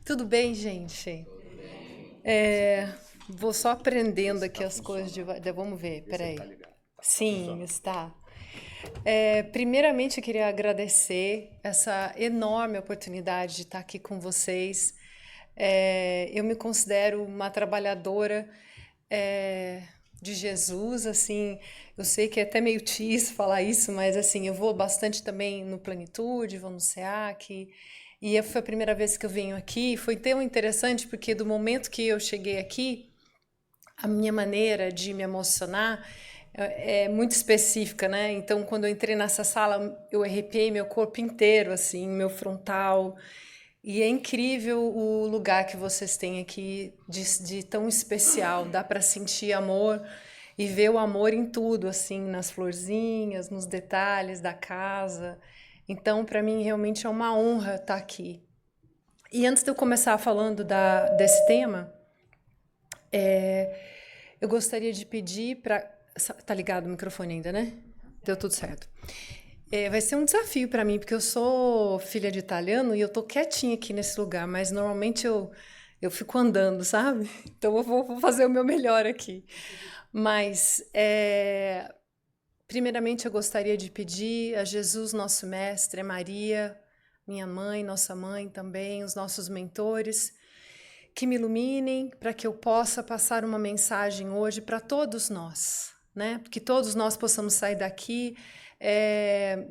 Tudo bem, gente? É, vou só aprendendo aqui as coisas Vamos ver, Vê se ele tá peraí. ligado. Tá Sim, funcionando. está. Primeiramente, eu queria agradecer essa enorme oportunidade de estar aqui com vocês. Eu me considero uma trabalhadora é, de Jesus, assim, eu sei que é até meio tease falar isso, mas assim, eu vou bastante também no Plenitude, vou no SEAC, e foi a primeira vez que eu venho aqui. Foi tão interessante porque do momento que eu cheguei aqui, a minha maneira de me emocionar é muito específica, né? Então, quando eu entrei nessa sala, eu arrepiei meu corpo inteiro, assim, meu frontal. E é incrível o lugar que vocês têm aqui de tão especial. Dá para sentir amor e ver o amor em tudo, assim, nas florzinhas, nos detalhes da casa. Então, para mim, realmente é uma honra estar aqui. E antes de eu começar falando desse tema, eu gostaria de pedir para. Tá ligado o microfone ainda, né? Deu tudo certo. Vai ser um desafio para mim, porque eu sou filha de italiano e eu tô quietinha aqui nesse lugar, mas normalmente eu fico andando, sabe? Então eu vou fazer o meu melhor aqui. Mas, primeiramente, eu gostaria de pedir a Jesus, nosso Mestre, a Maria, minha mãe, nossa mãe também, os nossos mentores, que me iluminem para que eu possa passar uma mensagem hoje para todos nós, né? Que todos nós possamos sair daqui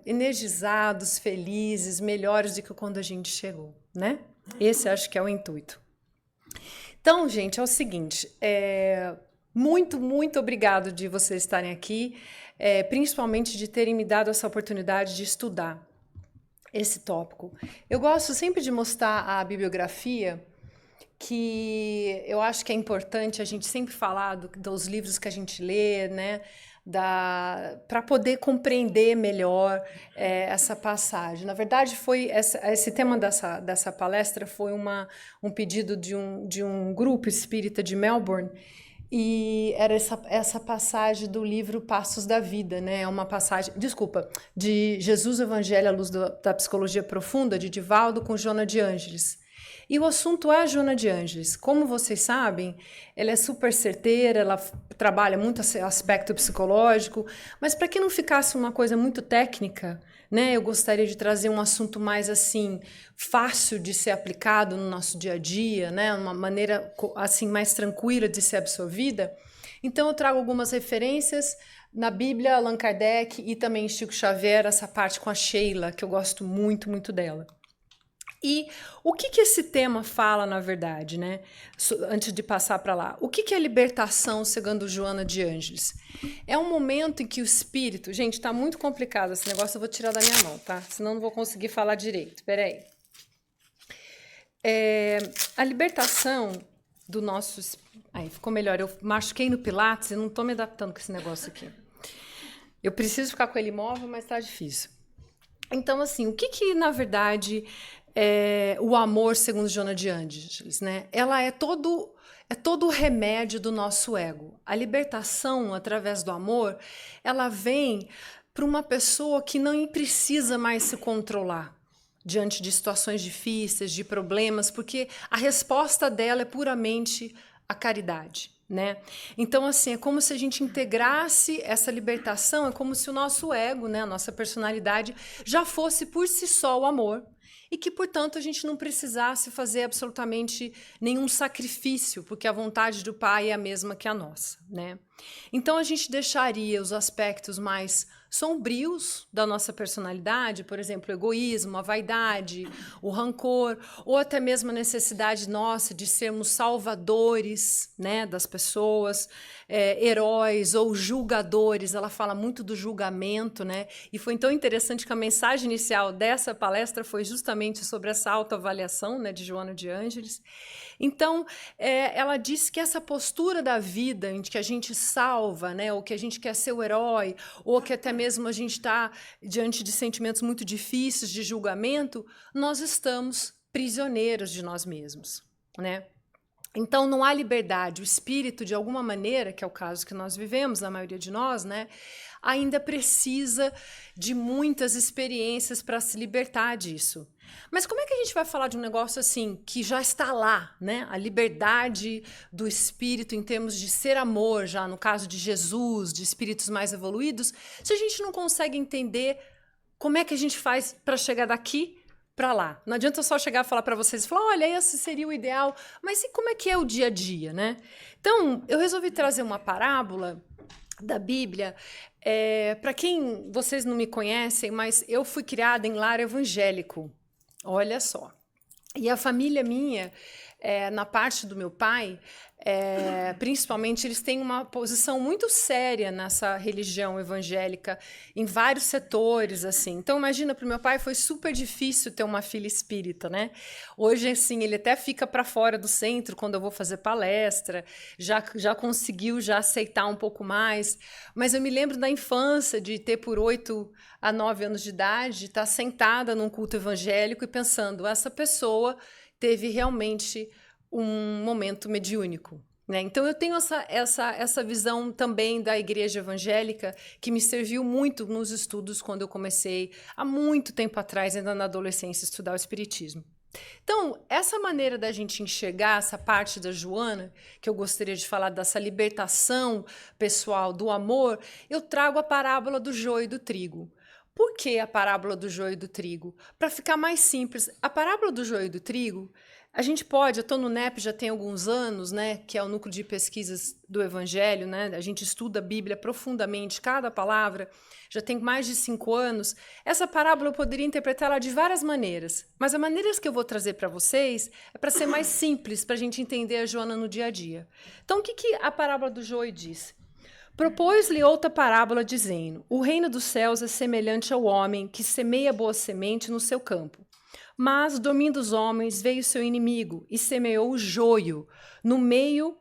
energizados, felizes, melhores do que quando a gente chegou, né? Esse acho que é o intuito. Então, gente, é o seguinte, muito obrigado de vocês estarem aqui, principalmente de terem me dado essa oportunidade de estudar esse tópico. Eu gosto sempre de mostrar a bibliografia, que eu acho que é importante a gente sempre falar dos livros que a gente lê, né? Para poder compreender melhor essa passagem. Na verdade, esse tema dessa palestra foi um pedido de um grupo espírita de Melbourne, e era essa passagem do livro Passos da Vida, né? É uma passagem, desculpa, de Jesus, o Evangelho à Luz da Psicologia Profunda, de Divaldo com Joana de Ângeles. E o assunto é a Joana de Ângeles. Como vocês sabem, ela é super certeira, ela trabalha muito esse aspecto psicológico, mas para que não ficasse uma coisa muito técnica, né, eu gostaria de trazer um assunto mais assim fácil de ser aplicado no nosso dia a dia, né, uma maneira assim mais tranquila de ser absorvida. Então eu trago algumas referências na Bíblia, Allan Kardec e também Chico Xavier, essa parte com a Sheila, que eu gosto muito dela. E o que esse tema fala, na verdade, né? Antes de passar para lá. O que é libertação, segundo Joana de Ângeles? É um momento em que o espírito... Gente, está muito complicado esse negócio, eu vou tirar da minha mão, tá? Senão não vou conseguir falar direito. Peraí. A libertação do nosso... Aí, ficou melhor. Eu machuquei no Pilates e não estou me adaptando com esse negócio aqui. Eu preciso ficar com ele imóvel, mas está difícil. Então, assim, o que na verdade, o amor, segundo Joana de Ângeles, né? Ela é todo o remédio do nosso ego. A libertação, através do amor, ela vem para uma pessoa que não precisa mais se controlar diante de situações difíceis, de problemas, porque a resposta dela é puramente a caridade. Né? Então, assim, é como se a gente integrasse essa libertação, é como se o nosso ego, né, a nossa personalidade, já fosse por si só o amor, e que, portanto, a gente não precisasse fazer absolutamente nenhum sacrifício, porque a vontade do Pai é a mesma que a nossa. Né? Então, a gente deixaria os aspectos mais sombrios da nossa personalidade, por exemplo, o egoísmo, a vaidade, o rancor, ou até mesmo a necessidade nossa de sermos salvadores, né, das pessoas, heróis ou julgadores. Ela fala muito do julgamento, né? E foi tão interessante que a mensagem inicial dessa palestra foi justamente sobre essa autoavaliação, né, de Joana de Ângeles. Então, ela disse que essa postura da vida, em que a gente salva, né, ou que a gente quer ser o herói, ou que até mesmo a gente está diante de sentimentos muito difíceis de julgamento, nós estamos prisioneiros de nós mesmos, né? Então, não há liberdade. O espírito, de alguma maneira, que é o caso que nós vivemos, a maioria de nós, né, ainda precisa de muitas experiências para se libertar disso. Mas como é que a gente vai falar de um negócio assim, que já está lá, né? A liberdade do espírito em termos de ser amor, já no caso de Jesus, de espíritos mais evoluídos, se a gente não consegue entender como é que a gente faz para chegar daqui para lá. Não adianta só chegar e falar para vocês, falar, olha, esse seria o ideal, mas e como é que é o dia a dia, né? Então, eu resolvi trazer uma parábola da Bíblia. Para quem vocês não me conhecem, mas eu fui criada em lar evangélico. Olha só. E a família minha, na parte do meu pai, principalmente, eles têm uma posição muito séria nessa religião evangélica, em vários setores, assim. Então, imagina, para o meu pai foi super difícil ter uma filha espírita, né? Hoje, assim, ele até fica para fora do centro quando eu vou fazer palestra, já conseguiu já aceitar um pouco mais. Mas eu me lembro da infância, de ter por 8 a 9 anos de idade, estar sentada num culto evangélico e pensando, essa pessoa teve realmente um momento mediúnico, né? Então eu tenho essa visão também da igreja evangélica que me serviu muito nos estudos quando eu comecei há muito tempo atrás, ainda na adolescência, a estudar o espiritismo. Então, essa maneira da gente enxergar essa parte da Joana, que eu gostaria de falar dessa libertação pessoal do amor, eu trago a parábola do joio e do trigo. Por que a parábola do joio e do trigo? Para ficar mais simples, a parábola do joio e do trigo, a gente pode, eu estou no NEP já tem alguns anos, né, que é o Núcleo de Pesquisas do Evangelho, né, a gente estuda a Bíblia profundamente, cada palavra, já tem mais de 5 anos. Essa parábola eu poderia interpretá-la de várias maneiras, mas as maneiras que eu vou trazer para vocês é para ser mais simples, para a gente entender a Joana no dia a dia. Então, o que a parábola do joio diz? Propôs-lhe outra parábola, dizendo: o reino dos céus é semelhante ao homem que semeia boa semente no seu campo. Mas, dormindo os homens, veio seu inimigo e semeou o joio no meio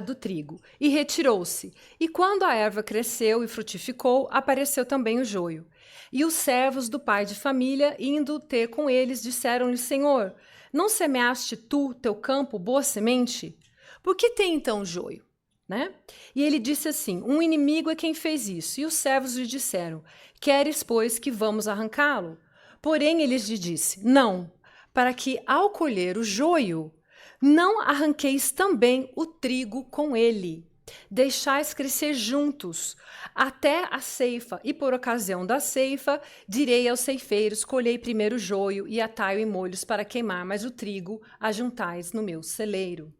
do trigo, e retirou-se. E quando a erva cresceu e frutificou, apareceu também o joio. E os servos do pai de família, indo ter com eles, disseram-lhe: Senhor, não semeaste tu, teu campo, boa semente? Por que tem então joio? Né? E ele disse assim: um inimigo é quem fez isso. E os servos lhe disseram: queres, pois, que vamos arrancá-lo? Porém, ele lhe disse: não, para que ao colher o joio, não arranqueis também o trigo com ele. Deixais crescer juntos até a ceifa, e por ocasião da ceifa, direi aos ceifeiros: colhei primeiro o joio e atai-o em molhos para queimar, mas o trigo ajuntais no meu celeiro.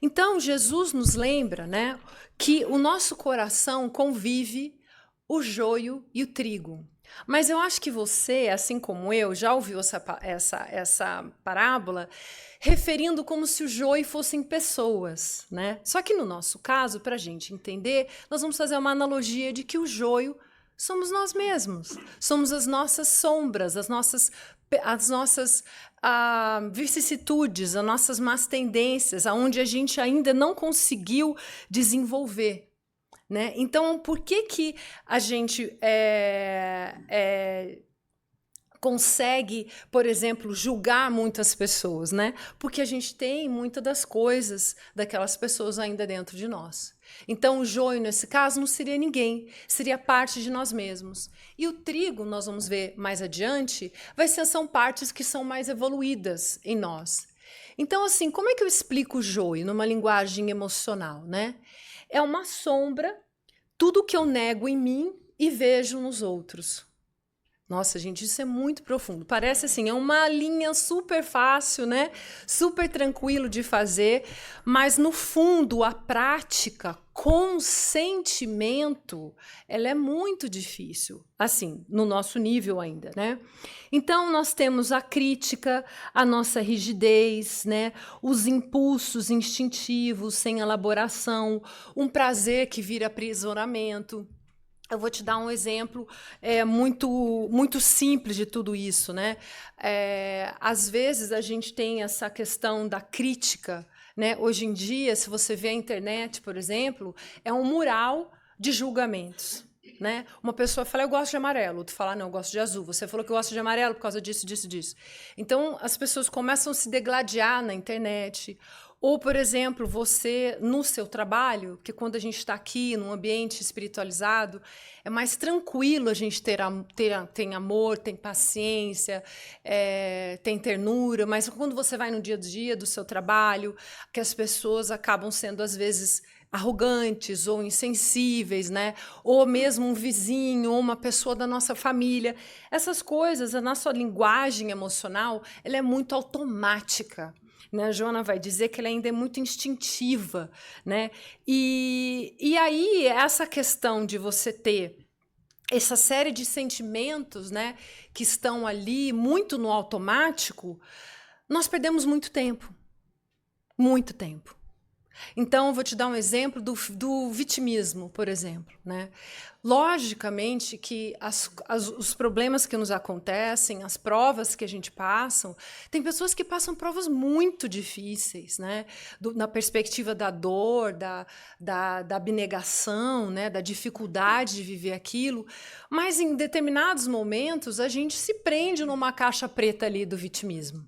Então, Jesus nos lembra, né, que o nosso coração convive o joio e o trigo. Mas eu acho que você, assim como eu, já ouviu essa parábola referindo como se o joio fossem pessoas, né? Só que no nosso caso, para a gente entender, nós vamos fazer uma analogia de que o joio somos nós mesmos. Somos as nossas sombras, as nossas vicissitudes, as nossas más tendências, aonde a gente ainda não conseguiu desenvolver. Né? Então, por que a gente consegue, por exemplo, julgar muitas pessoas? Né? Porque a gente tem muitas das coisas daquelas pessoas ainda dentro de nós. Então, o joio, nesse caso, não seria ninguém, seria parte de nós mesmos. E o trigo, nós vamos ver mais adiante, são partes que são mais evoluídas em nós. Então, assim, como é que eu explico o joio numa linguagem emocional, né? É uma sombra, tudo que eu nego em mim e vejo nos outros. Nossa, gente, isso é muito profundo. Parece assim, é uma linha super fácil, né? Super tranquilo de fazer, mas no fundo, a prática com sentimento, ela é muito difícil, assim, no nosso nível ainda, né? Então, nós temos a crítica, a nossa rigidez, né? Os impulsos instintivos, sem elaboração, um prazer que vira aprisionamento. Eu vou te dar um exemplo muito simples de tudo isso, né? Às vezes a gente tem essa questão da crítica, né? Hoje em dia, se você vê a internet, por exemplo, é um mural de julgamentos. Né? Uma pessoa fala, eu gosto de amarelo, tu fala, não, eu gosto de azul. Você falou que eu gosto de amarelo por causa disso, disso, disso. Então, as pessoas começam a se degladiar na internet. Ou, por exemplo, você, no seu trabalho, porque quando a gente está aqui num ambiente espiritualizado, é mais tranquilo a gente tem amor, tem paciência, tem ternura, mas quando você vai no dia a dia do seu trabalho, que as pessoas acabam sendo, às vezes, arrogantes ou insensíveis, né? Ou mesmo um vizinho ou uma pessoa da nossa família. Essas coisas, a nossa linguagem emocional, ela é muito automática. Né? A Joana vai dizer que ela ainda é muito instintiva, né? E aí, essa questão de você ter essa série de sentimentos, né, que estão ali muito no automático, nós perdemos muito tempo. Muito tempo. Então, eu vou te dar um exemplo do vitimismo, por exemplo. Né? Logicamente que os problemas que nos acontecem, as provas que a gente passa, tem pessoas que passam provas muito difíceis, né? Na perspectiva da dor, da abnegação, né? Da dificuldade de viver aquilo, mas em determinados momentos a gente se prende numa caixa preta ali do vitimismo.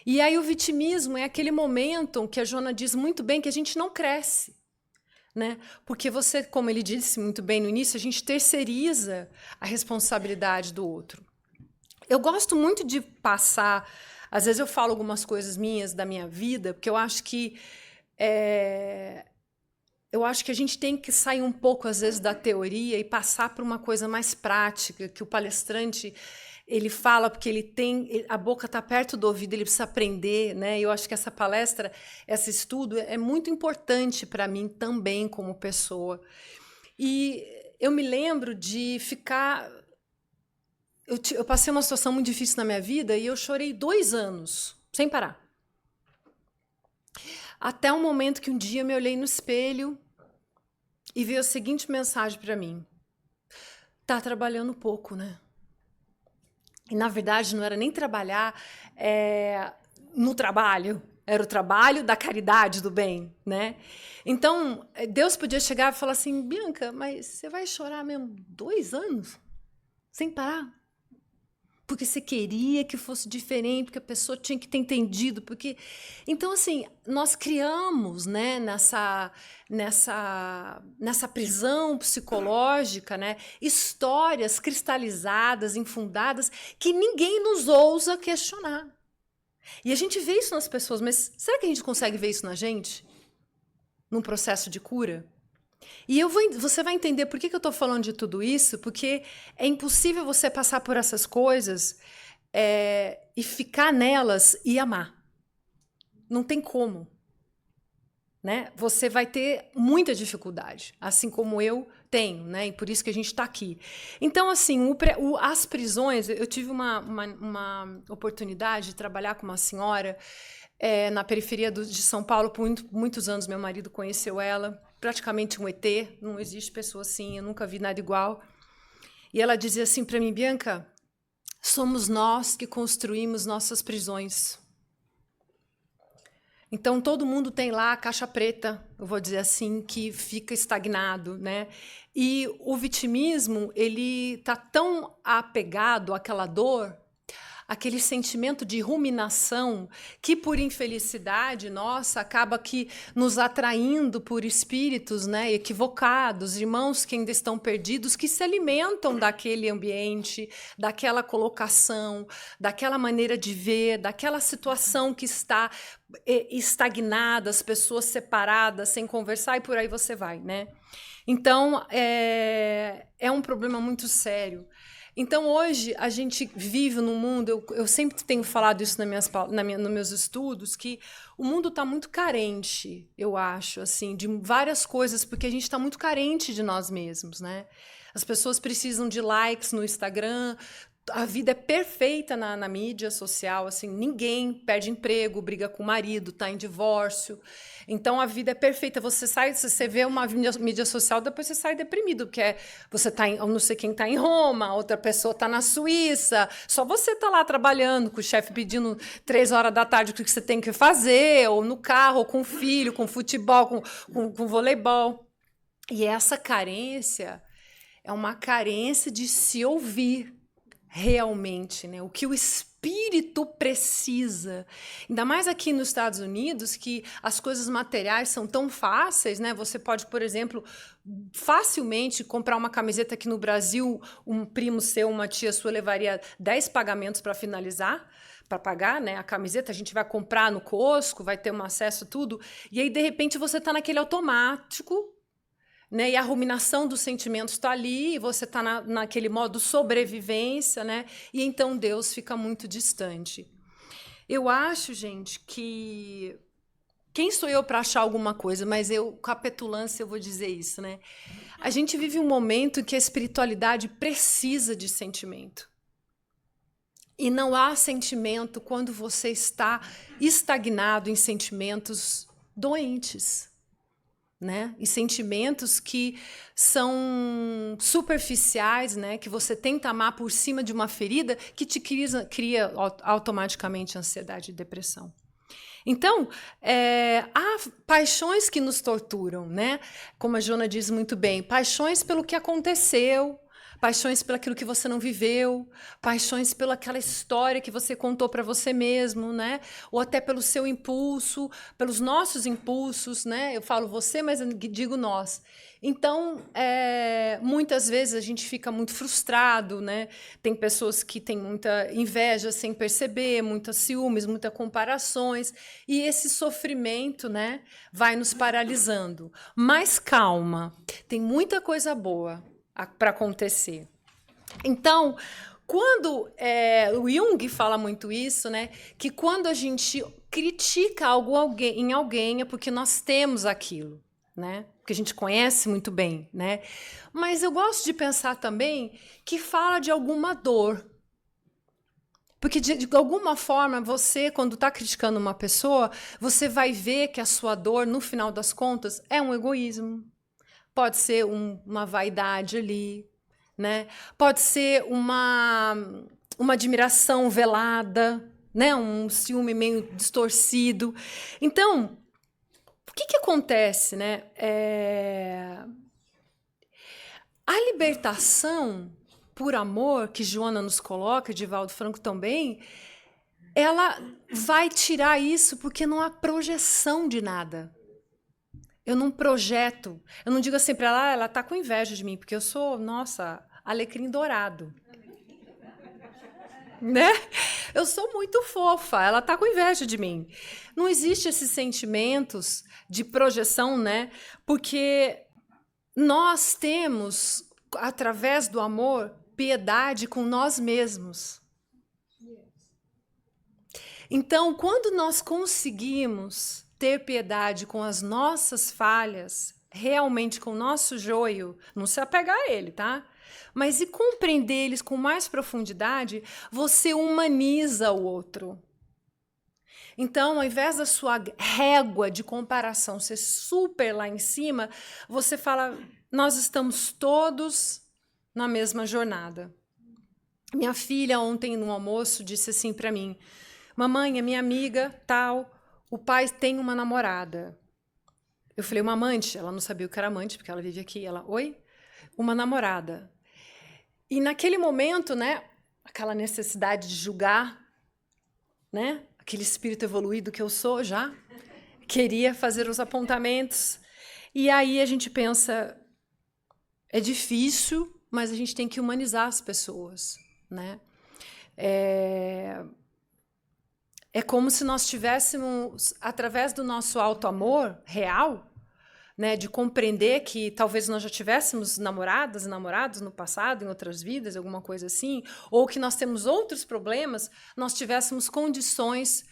E aí o vitimismo é aquele momento que a Joana diz muito bem que a gente não cresce. Né? Porque você, como ele disse muito bem no início, a gente terceiriza a responsabilidade do outro. Eu gosto muito de passar, às vezes eu falo algumas coisas minhas da minha vida, porque eu acho que a gente tem que sair um pouco, às vezes, da teoria e passar para uma coisa mais prática, que o palestrante ele fala porque a boca está perto do ouvido, ele precisa aprender, né? Eu acho que essa palestra, esse estudo é muito importante para mim também como pessoa. E eu me lembro de ficar... Eu passei uma situação muito difícil na minha vida e eu chorei 2 anos, sem parar. Até um momento que um dia eu me olhei no espelho e veio a seguinte mensagem para mim. Tá trabalhando pouco, né? E, na verdade, não era nem trabalhar no trabalho, era o trabalho da caridade, do bem, né? Então, Deus podia chegar e falar assim, Bianca, mas você vai chorar mesmo 2 anos? Sem parar? Porque você queria que fosse diferente, porque a pessoa tinha que ter entendido, porque... Então, assim, nós criamos, né, nessa prisão psicológica, né, histórias cristalizadas, infundadas, que ninguém nos ousa questionar. E a gente vê isso nas pessoas, mas será que a gente consegue ver isso na gente? Num processo de cura? E você vai entender por que eu estou falando de tudo isso, porque é impossível você passar por essas coisas e ficar nelas e amar. Não tem como. Né? Você vai ter muita dificuldade, assim como eu tenho, né? E por isso que a gente está aqui. Então, assim, as prisões... Eu tive uma oportunidade de trabalhar com uma senhora na periferia de São Paulo por muitos anos. Meu marido conheceu ela, praticamente um ET, não existe pessoa assim, eu nunca vi nada igual. E ela dizia assim para mim, Bianca, somos nós que construímos nossas prisões. Então, todo mundo tem lá a caixa preta, eu vou dizer assim, que fica estagnado, né? E o vitimismo, ele tá tão apegado àquela dor, aquele sentimento de ruminação que, por infelicidade nossa, acaba que nos atraindo por espíritos, né, equivocados, irmãos que ainda estão perdidos, que se alimentam daquele ambiente, daquela colocação, daquela maneira de ver, daquela situação que está estagnada, as pessoas separadas, sem conversar, e por aí você vai, né? Então, é um problema muito sério. Então, hoje, a gente vive num mundo... Eu sempre tenho falado isso nos meus estudos, que o mundo está muito carente, eu acho, assim, de várias coisas, porque a gente está muito carente de nós mesmos, né? As pessoas precisam de likes no Instagram, a vida é perfeita na mídia social, assim, ninguém perde emprego, briga com o marido, está em divórcio. Então, a vida é perfeita. Você vê uma mídia social, depois você sai deprimido, porque você está não sei quem está em Roma, outra pessoa está na Suíça, só você está lá trabalhando, com o chefe pedindo 3 horas da tarde o que você tem que fazer, ou no carro, ou com o filho, com futebol, com voleibol. E essa carência é uma carência de se ouvir. realmente, né? O que o espírito precisa. Ainda mais aqui nos Estados Unidos, que as coisas materiais são tão fáceis, né? Você pode, por exemplo, facilmente comprar uma camiseta que no Brasil um primo seu, uma tia sua levaria 10 pagamentos para finalizar, para pagar, né? A camiseta a gente vai comprar no Costco, vai ter um acesso a tudo, e aí de repente você está naquele automático, né? E a ruminação dos sentimentos está ali, e você está naquele modo sobrevivência, né? E então Deus fica muito distante. Eu acho, gente, que quem sou eu para achar alguma coisa? Mas eu, com a petulância, eu vou dizer isso, né? A gente vive um momento em que a espiritualidade precisa de sentimento. E não há sentimento quando você está estagnado em sentimentos doentes, né? E sentimentos que são superficiais, né? Que você tenta amar por cima de uma ferida que te cria automaticamente ansiedade e depressão. Então, há paixões que nos torturam, né? Como a Jona diz muito bem, paixões pelo que aconteceu, paixões pelo aquilo que você não viveu, paixões pela aquela história que você contou para você mesmo, né? Ou até pelo seu impulso, pelos nossos impulsos, né? Eu falo você, mas eu digo nós. Então, muitas vezes a gente fica muito frustrado, né? Tem pessoas que têm muita inveja sem perceber, muitas ciúmes, muitas comparações, e esse sofrimento, né, vai nos paralisando. Mas calma, tem muita coisa boa para acontecer. Então, quando o Jung fala muito isso, né, que quando a gente critica em alguém é porque nós temos aquilo, né, porque a gente conhece muito bem, né. Mas eu gosto de pensar também que fala de alguma dor. Porque, de alguma forma, você, quando está criticando uma pessoa, você vai ver que a sua dor, no final das contas, é um egoísmo. Pode ser uma vaidade ali, né? Pode ser uma admiração velada, né? Um ciúme meio distorcido. Então, o que acontece, né? A libertação por amor, que Joana nos coloca, Divaldo Franco também, ela vai tirar isso porque não há projeção de nada. Eu não projeto. Eu não digo assim para ela está com inveja de mim, porque eu sou, nossa, alecrim dourado. Né? Eu sou muito fofa, ela está com inveja de mim. Não existe esses sentimentos de projeção, né? Porque nós temos, através do amor, piedade com nós mesmos. Então, quando nós conseguimos ter piedade com as nossas falhas, realmente com o nosso joio, não se apegar a ele, tá? Mas e compreender eles com mais profundidade, você humaniza o outro. Então, ao invés da sua régua de comparação ser super lá em cima, você fala, nós estamos todos na mesma jornada. Minha filha ontem no almoço disse assim para mim, mamãe, a minha amiga tal, o pai tem uma namorada. Eu falei, uma amante? Ela não sabia o que era amante, porque ela vive aqui. Ela, oi? Uma namorada. E naquele momento, né, aquela necessidade de julgar, né, aquele espírito evoluído que eu sou já, queria fazer os apontamentos. E aí a gente pensa, é difícil, mas a gente tem que humanizar as pessoas, né? É como se nós tivéssemos, através do nosso auto-amor real, né, de compreender que talvez nós já tivéssemos namoradas e namorados no passado, em outras vidas, alguma coisa assim, ou que nós temos outros problemas, nós tivéssemos condições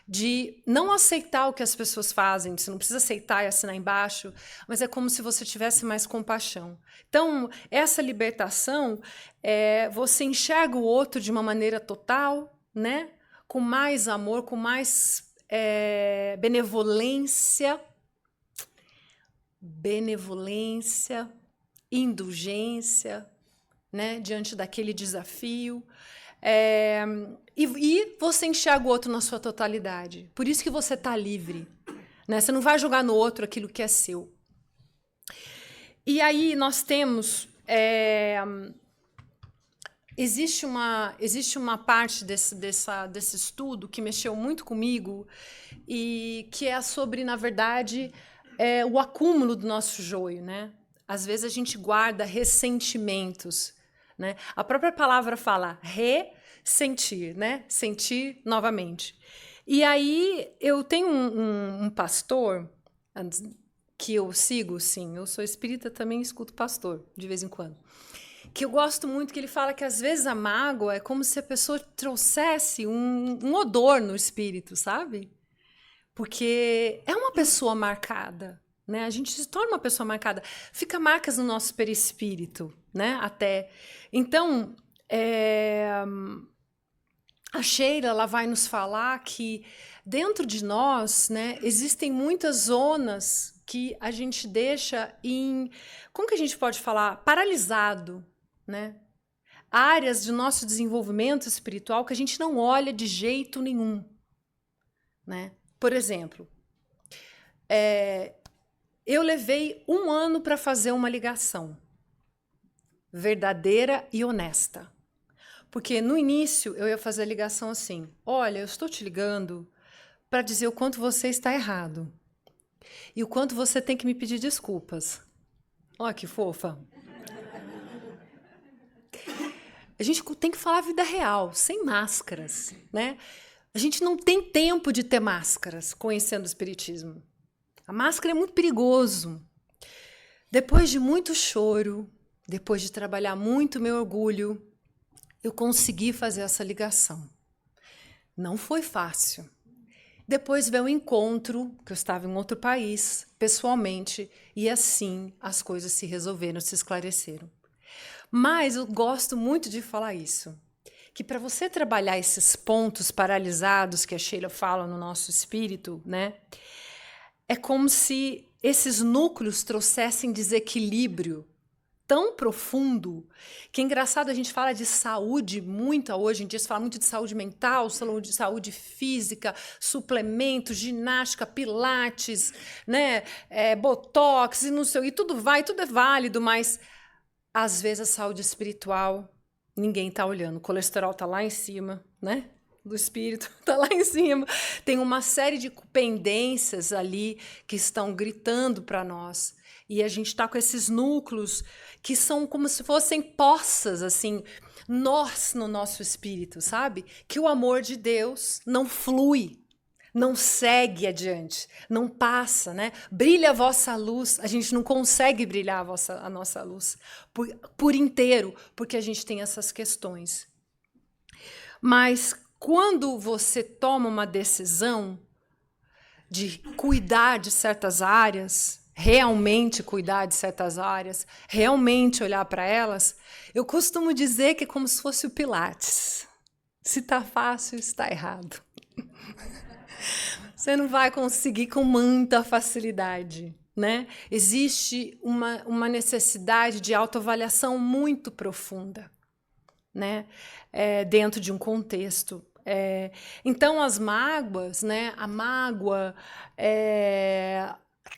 de não aceitar o que as pessoas fazem, você não precisa aceitar e assinar embaixo, mas é como se você tivesse mais compaixão. Então, essa libertação, você enxerga o outro de uma maneira total, né? Com mais amor, com mais benevolência, indulgência, né, diante daquele desafio. E você enxerga o outro na sua totalidade. Por isso que você está livre. Né? Você não vai jogar no outro aquilo que é seu. E aí nós temos existe uma parte desse estudo que mexeu muito comigo e que é sobre, na verdade, o acúmulo do nosso joio, né? Às vezes a gente guarda ressentimentos, né? A própria palavra fala ressentir, né? Sentir novamente. E aí eu tenho um pastor que eu sigo, sim, eu sou espírita, também escuto pastor de vez em quando, que eu gosto muito, que ele fala que às vezes a mágoa é como se a pessoa trouxesse um odor no espírito, sabe? Porque é uma pessoa marcada, né? A gente se torna uma pessoa marcada. Fica marcas no nosso perispírito, né? Até. Então, a Sheila, ela vai nos falar que dentro de nós, né, existem muitas zonas que a gente deixa em... Como que a gente pode falar? Paralisado, né? Áreas do nosso desenvolvimento espiritual que a gente não olha de jeito nenhum, né? Por exemplo, eu levei 1 ano para fazer uma ligação verdadeira e honesta. Porque no início eu ia fazer a ligação assim: olha, eu estou te ligando para dizer o quanto você está errado e o quanto você tem que me pedir desculpas. Olha que fofa. A gente tem que falar a vida real, sem máscaras, né? A gente não tem tempo de ter máscaras conhecendo o espiritismo. A máscara é muito perigoso. Depois de muito choro, depois de trabalhar muito meu orgulho, eu consegui fazer essa ligação. Não foi fácil. Depois veio o encontro, que eu estava em outro país, pessoalmente, e assim as coisas se resolveram, se esclareceram. Mas eu gosto muito de falar isso, que para você trabalhar esses pontos paralisados que a Sheila fala no nosso espírito, né, é como se esses núcleos trouxessem desequilíbrio tão profundo, que é engraçado, a gente fala de saúde muito hoje em dia, se fala muito de saúde mental, saúde física, suplementos, ginástica, pilates, né, botox e não sei, e tudo é válido, mas às vezes a saúde espiritual ninguém está olhando, o colesterol está lá em cima, né? Do espírito está lá em cima. Tem uma série de pendências ali que estão gritando para nós. E a gente está com esses núcleos que são como se fossem poças, assim, nós no nosso espírito, sabe? Que o amor de Deus não flui, não segue adiante, não passa, né? Brilha a vossa luz, a gente não consegue brilhar a nossa luz por inteiro, porque a gente tem essas questões. Mas quando você toma uma decisão de cuidar de certas áreas, realmente cuidar de certas áreas, realmente olhar para elas, eu costumo dizer que é como se fosse o Pilates. Se está fácil, está errado. Você não vai conseguir com muita facilidade, né? Existe uma necessidade de autoavaliação muito profunda, né? Dentro de um contexto. Então, as mágoas, né? A mágoa,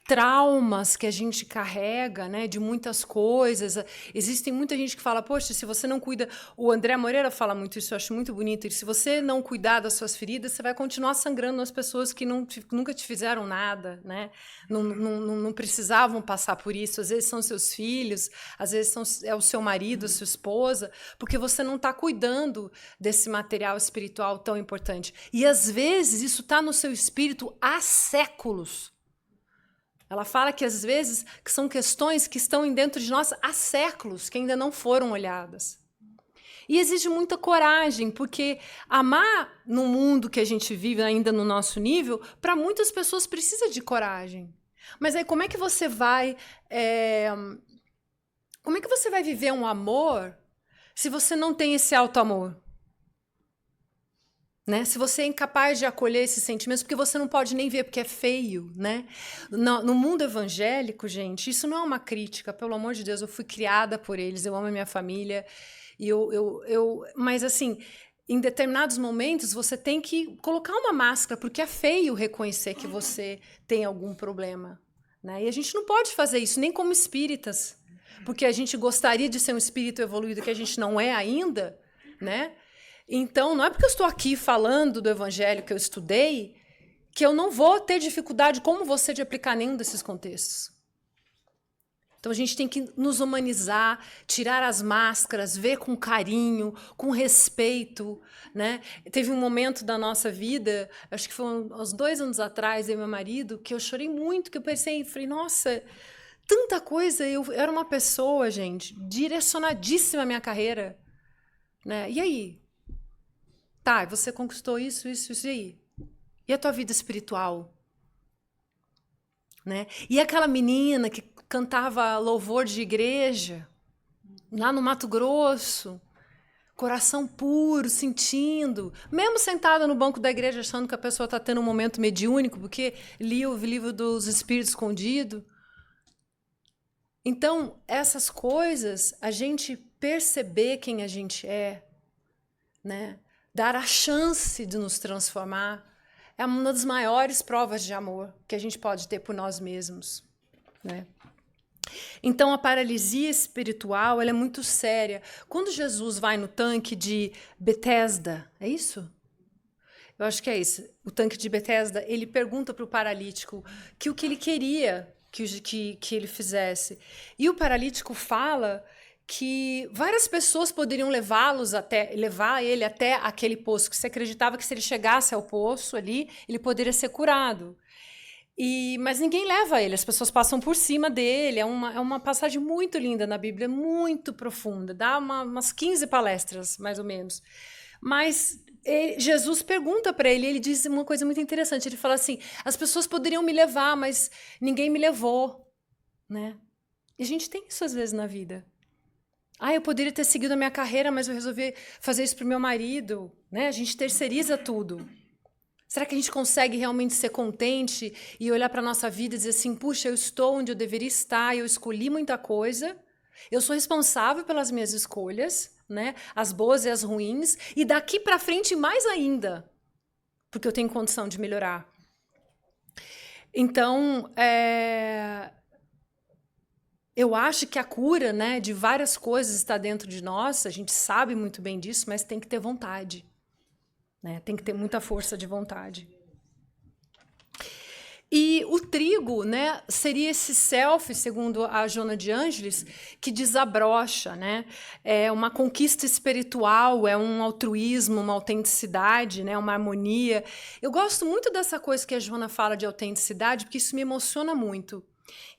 traumas que a gente carrega, né, de muitas coisas. Existem muita gente que fala, poxa, se você não cuida... O André Moreira fala muito isso, eu acho muito bonito. E se você não cuidar das suas feridas, você vai continuar sangrando nas pessoas que nunca te fizeram nada, né? Não precisavam passar por isso. Às vezes são seus filhos, às vezes é o seu marido, a sua esposa, porque você não está cuidando desse material espiritual tão importante. E às vezes isso está no seu espírito há séculos. Ela fala que, às vezes, que são questões que estão dentro de nós há séculos, que ainda não foram olhadas. E exige muita coragem, porque amar no mundo que a gente vive, ainda no nosso nível, para muitas pessoas precisa de coragem. Mas aí como é que você vai... Como é que você vai viver um amor se você não tem esse auto-amor? Né? Se você é incapaz de acolher esses sentimentos, porque você não pode nem ver, porque é feio, né? No mundo evangélico, gente, isso não é uma crítica, pelo amor de Deus, eu fui criada por eles, eu amo a minha família, e mas assim, em determinados momentos você tem que colocar uma máscara, porque é feio reconhecer que você tem algum problema, né? E a gente não pode fazer isso, nem como espíritas, porque a gente gostaria de ser um espírito evoluído, que a gente não é ainda. né? Então, não é porque eu estou aqui falando do evangelho que eu estudei que eu não vou ter dificuldade como você de aplicar nenhum desses contextos. Então a gente tem que nos humanizar, tirar as máscaras, ver com carinho, com respeito, né? Teve um momento da nossa vida, acho que foi uns 2 anos atrás, eu e meu marido, que eu chorei muito, que eu pensei, falei, nossa, tanta coisa, eu era uma pessoa, gente, direcionadíssima à minha carreira, né? E aí? Tá, você conquistou isso, e aí? E a tua vida espiritual? Né? E aquela menina que cantava louvor de igreja, lá no Mato Grosso, coração puro, sentindo, mesmo sentada no banco da igreja, achando que a pessoa está tendo um momento mediúnico, porque lia o livro dos Espíritos Escondidos. Então, essas coisas, a gente perceber quem a gente é, né? Dar a chance de nos transformar, é uma das maiores provas de amor que a gente pode ter por nós mesmos, né? Então, a paralisia espiritual, ela é muito séria. Quando Jesus vai no tanque de Betesda, é isso? Eu acho que é isso. O tanque de Betesda, ele pergunta para o paralítico que o que ele queria que ele fizesse. E o paralítico fala que várias pessoas poderiam levar ele até aquele poço, que se acreditava que se ele chegasse ao poço ali, ele poderia ser curado. Mas ninguém leva ele, as pessoas passam por cima dele. É uma passagem muito linda na Bíblia, muito profunda, dá umas 15 palestras, mais ou menos. Mas Jesus pergunta para ele, ele diz uma coisa muito interessante, ele fala assim, as pessoas poderiam me levar, mas ninguém me levou, né? E a gente tem isso às vezes na vida. Eu poderia ter seguido a minha carreira, mas eu resolvi fazer isso para o meu marido, né? A gente terceiriza tudo. Será que a gente consegue realmente ser contente e olhar para a nossa vida e dizer assim, puxa, eu estou onde eu deveria estar, eu escolhi muita coisa, eu sou responsável pelas minhas escolhas, né? As boas e as ruins, e daqui para frente mais ainda, porque eu tenho condição de melhorar. Então, eu acho que a cura, né, de várias coisas está dentro de nós, a gente sabe muito bem disso, mas tem que ter vontade. Né? Tem que ter muita força de vontade. E o trigo, né, seria esse self, segundo a Joana de Ângeles, que desabrocha, né? É uma conquista espiritual, é um altruísmo, uma autenticidade, né, uma harmonia. Eu gosto muito dessa coisa que a Joana fala de autenticidade, porque isso me emociona muito.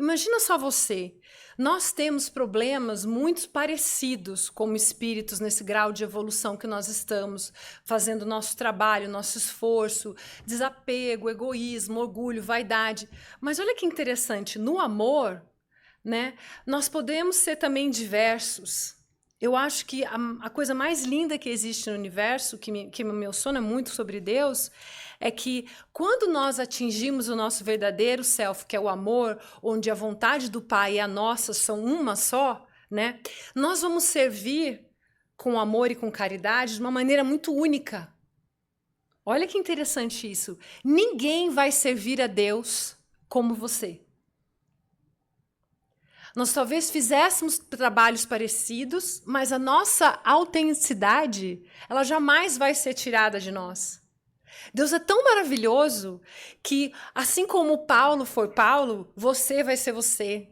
Imagina só você. Nós temos problemas muito parecidos como espíritos nesse grau de evolução que nós estamos, fazendo nosso trabalho, nosso esforço, desapego, egoísmo, orgulho, vaidade. Mas olha que interessante, no amor, né, nós podemos ser também diversos. Eu acho que a coisa mais linda que existe no universo, que me emociona muito sobre Deus, é que quando nós atingimos o nosso verdadeiro self, que é o amor, onde a vontade do Pai e a nossa são uma só, né? Nós vamos servir com amor e com caridade de uma maneira muito única. Olha que interessante isso. Ninguém vai servir a Deus como você. Nós talvez fizéssemos trabalhos parecidos, mas a nossa autenticidade, ela jamais vai ser tirada de nós. Deus é tão maravilhoso que, assim como Paulo foi Paulo, você vai ser você.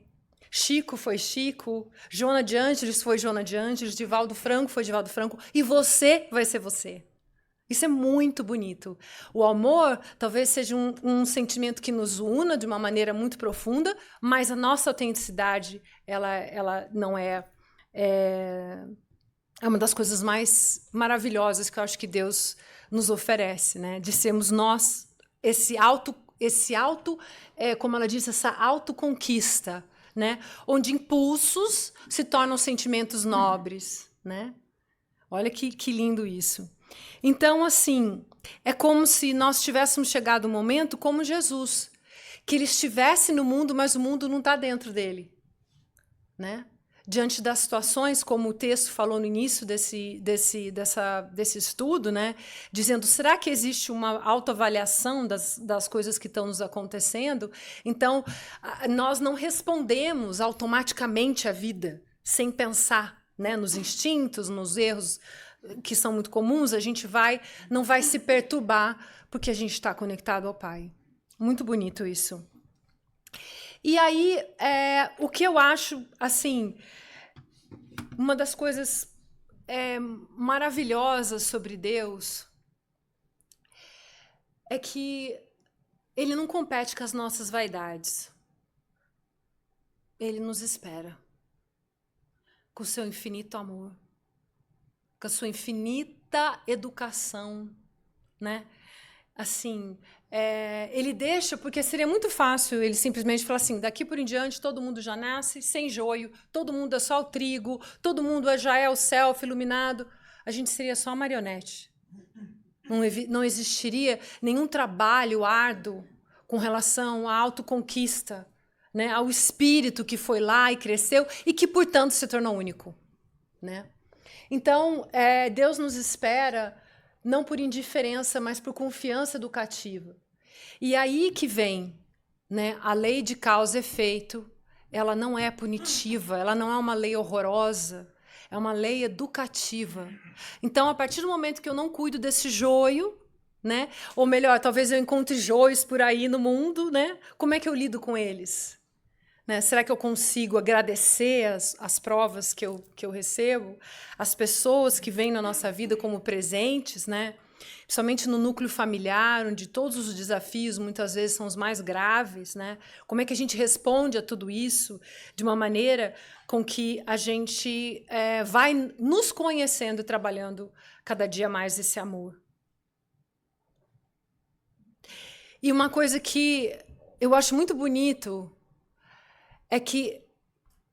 Chico foi Chico, Joana de Ângeles foi Joana de Ângeles, Divaldo Franco foi Divaldo Franco, e você vai ser você. Isso é muito bonito. O amor talvez seja um sentimento que nos una de uma maneira muito profunda, mas a nossa autenticidade, ela não é uma das coisas mais maravilhosas que eu acho que Deus nos oferece, né? De sermos nós, como ela disse, essa autoconquista, né? Onde impulsos se tornam sentimentos nobres, né? Olha que lindo isso. Então, assim, é como se nós tivéssemos chegado um momento como Jesus, que ele estivesse no mundo, mas o mundo não está dentro dele, né? Diante das situações, como o texto falou no início desse estudo, né? Dizendo, será que existe uma autoavaliação das coisas que estão nos acontecendo? Então, nós não respondemos automaticamente à vida, sem pensar, né? Nos instintos, nos erros, que são muito comuns, a gente não vai se perturbar, porque a gente está conectado ao Pai. Muito bonito isso. E aí, o que eu acho, assim, uma das coisas maravilhosas sobre Deus é que Ele não compete com as nossas vaidades. Ele nos espera com o seu infinito amor, com a sua infinita educação, né? Assim, ele deixa, porque seria muito fácil ele simplesmente falar assim, daqui por em diante todo mundo já nasce sem joio, todo mundo é só o trigo, todo mundo já é o self iluminado, a gente seria só marionete. Não existiria nenhum trabalho árduo com relação à autoconquista, né, ao espírito que foi lá e cresceu e que, portanto, se tornou único. Né? Então, Deus nos espera não por indiferença, mas por confiança educativa. E aí que vem, né, a lei de causa e efeito. Ela não é punitiva, ela não é uma lei horrorosa, é uma lei educativa. Então, a partir do momento que eu não cuido desse joio, né, ou melhor, talvez eu encontre joios por aí no mundo, né, como é que eu lido com eles? Né? Será que eu consigo agradecer as provas que eu recebo, as pessoas que vêm na nossa vida como presentes, né? Principalmente no núcleo familiar, onde todos os desafios muitas vezes são os mais graves, né? Como é que a gente responde a tudo isso de uma maneira com que a gente vai nos conhecendo e trabalhando cada dia mais esse amor? E uma coisa que eu acho muito bonito é que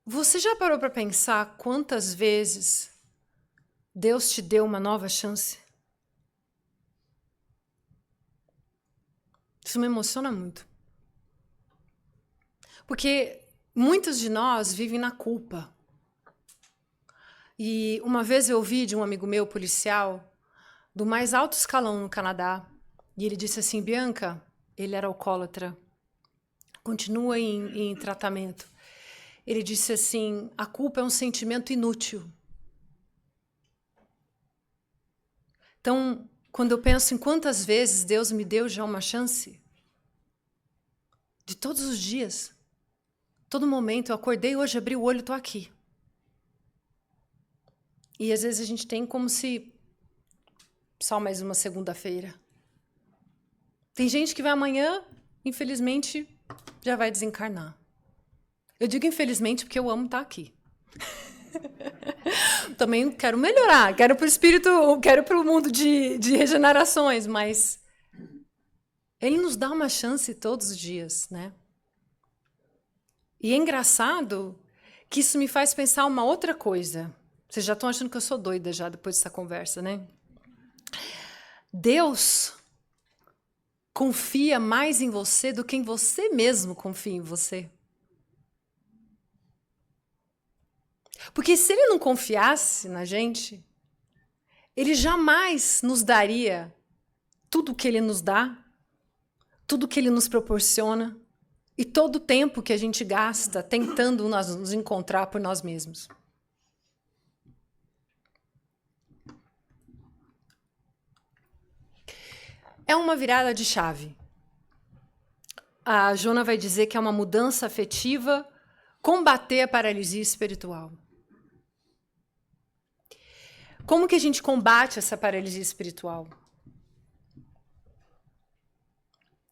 você já parou para pensar quantas vezes Deus te deu uma nova chance? Isso me emociona muito. Porque muitos de nós vivem na culpa. E uma vez eu ouvi de um amigo meu, policial, do mais alto escalão no Canadá, e ele disse assim, Bianca, ele era alcoólatra, continua em tratamento. Ele disse assim, a culpa é um sentimento inútil. Então, quando eu penso em quantas vezes Deus me deu já uma chance, de todos os dias, todo momento, eu acordei hoje, abri o olho, estou aqui. E às vezes a gente tem como se só mais uma segunda-feira. Tem gente que vai amanhã, infelizmente, já vai desencarnar. Eu digo infelizmente porque eu amo estar aqui. Também quero melhorar, quero para o espírito, quero para o mundo de regenerações, mas ele nos dá uma chance todos os dias, né? E é engraçado que isso me faz pensar uma outra coisa. Vocês já estão achando que eu sou doida já depois dessa conversa, né? Deus confia mais em você do que em você mesmo confia em você. Porque se ele não confiasse na gente, ele jamais nos daria tudo o que ele nos dá, tudo o que ele nos proporciona e todo o tempo que a gente gasta tentando nos encontrar por nós mesmos. É uma virada de chave. A Jona vai dizer que é uma mudança afetiva, combater a paralisia espiritual. Como que a gente combate essa paralisia espiritual?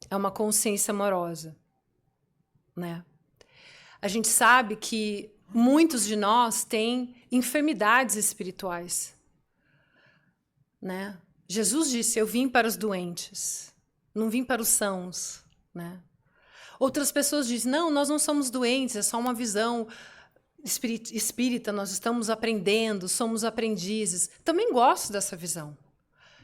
É uma consciência amorosa, né? A gente sabe que muitos de nós têm enfermidades espirituais, né? Jesus disse, eu vim para os doentes, não vim para os sãos, né? Outras pessoas dizem, não, nós não somos doentes, é só uma visão espírita, nós estamos aprendendo, somos aprendizes. Também gosto dessa visão,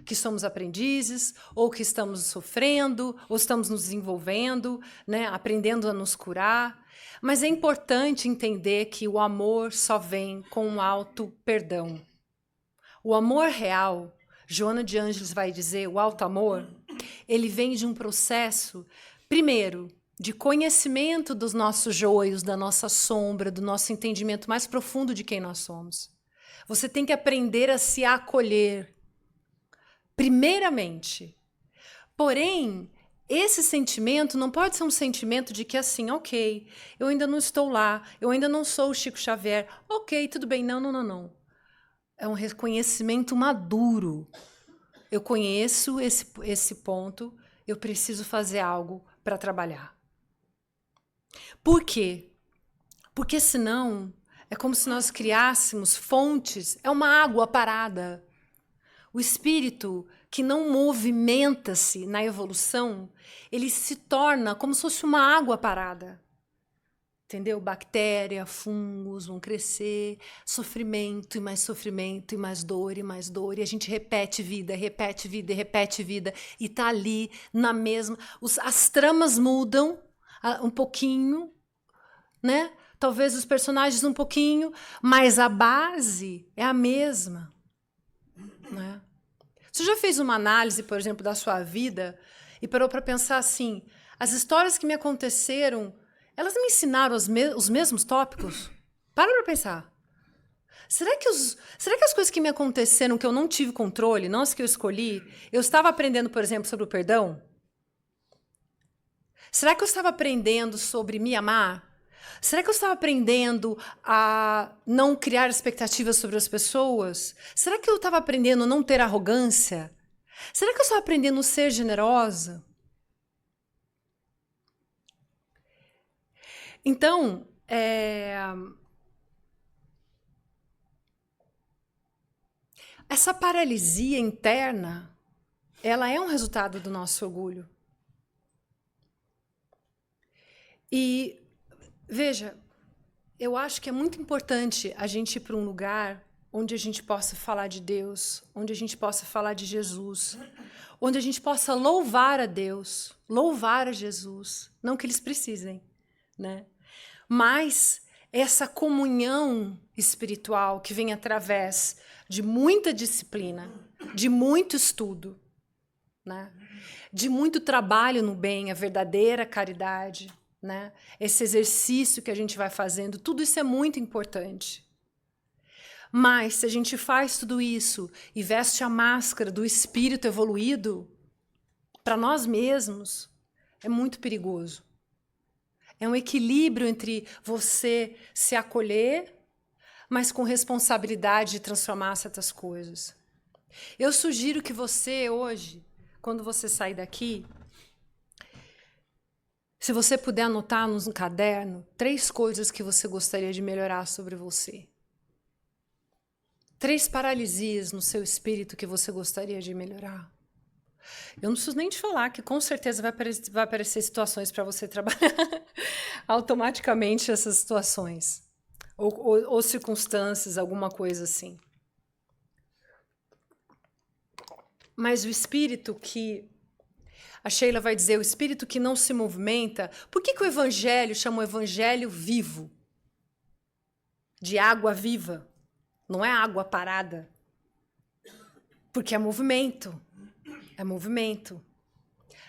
que somos aprendizes, ou que estamos sofrendo, ou estamos nos desenvolvendo, né, aprendendo a nos curar. Mas é importante entender que o amor só vem com um alto perdão. O amor real, Joana de Ângeles vai dizer, o alto amor, ele vem de um processo, primeiro, de conhecimento dos nossos joios, da nossa sombra, do nosso entendimento mais profundo de quem nós somos. Você tem que aprender a se acolher, primeiramente. Porém, esse sentimento não pode ser um sentimento de que assim, ok, eu ainda não estou lá, eu ainda não sou o Chico Xavier, ok, tudo bem, não, não, não, não. É um reconhecimento maduro. Eu conheço esse ponto, eu preciso fazer algo para trabalhar. Por quê? Porque senão é como se nós criássemos fontes, é uma água parada. O espírito que não movimenta-se na evolução, ele se torna como se fosse uma água parada. Entendeu? Bactéria, fungos vão crescer, sofrimento e mais dor e mais dor. E a gente repete vida, repete vida e repete vida. E tá ali na mesma. As tramas mudam um pouquinho, né? Talvez os personagens um pouquinho, mas a base é a mesma, né? Você já fez uma análise, por exemplo, da sua vida e parou para pensar assim, as histórias que me aconteceram, elas me ensinaram os mesmos tópicos? Para pensar. Será que as coisas que me aconteceram, que eu não tive controle, não as que eu escolhi, eu estava aprendendo, por exemplo, sobre o perdão? Será que eu estava aprendendo sobre me amar? Será que eu estava aprendendo a não criar expectativas sobre as pessoas? Será que eu estava aprendendo a não ter arrogância? Será que eu estava aprendendo a ser generosa? Então, essa paralisia interna, ela é um resultado do nosso orgulho. E, veja, eu acho que é muito importante a gente ir para um lugar onde a gente possa falar de Deus, onde a gente possa falar de Jesus, onde a gente possa louvar a Deus, louvar a Jesus, não que eles precisem, né? Mas essa comunhão espiritual que vem através de muita disciplina, de muito estudo, né? De muito trabalho no bem, a verdadeira caridade, né? Esse exercício que a gente vai fazendo, tudo isso é muito importante. Mas se a gente faz tudo isso e veste a máscara do espírito evoluído para nós mesmos, é muito perigoso. É um equilíbrio entre você se acolher, mas com responsabilidade de transformar certas coisas. Eu sugiro que você hoje, quando você sair daqui, se você puder anotar no caderno 3 coisas que você gostaria de melhorar sobre você. 3 paralisias no seu espírito que você gostaria de melhorar. Eu não preciso nem te falar que com certeza vai aparecer situações para você trabalhar automaticamente essas situações. Ou circunstâncias, alguma coisa assim. Mas o espírito que... A Sheila vai dizer, o espírito que não se movimenta... Por que o evangelho chama o evangelho vivo? De água viva. Não é água parada. Porque é movimento. É movimento.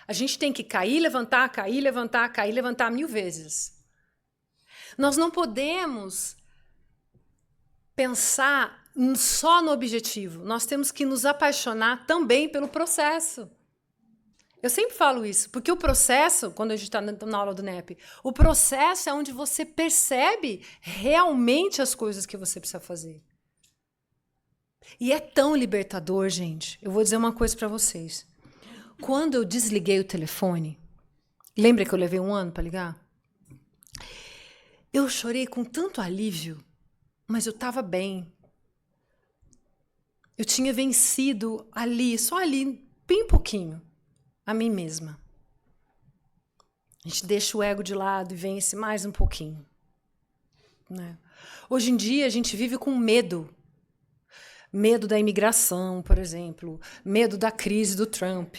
A gente tem que cair, levantar, cair, levantar, cair, levantar 1000 vezes. Nós não podemos pensar só no objetivo. Nós temos que nos apaixonar também pelo processo. Eu sempre falo isso, porque o processo, quando a gente está na aula do NEP, o processo é onde você percebe realmente as coisas que você precisa fazer. E é tão libertador, gente. Eu vou dizer uma coisa para vocês. Quando eu desliguei o telefone, lembra que eu levei 1 ano para ligar? Eu chorei com tanto alívio, mas eu estava bem. Eu tinha vencido ali, só ali, bem pouquinho, a mim mesma. A gente deixa o ego de lado e vence mais um pouquinho, né? Hoje em dia a gente vive com medo. Medo da imigração, por exemplo. Medo da crise do Trump,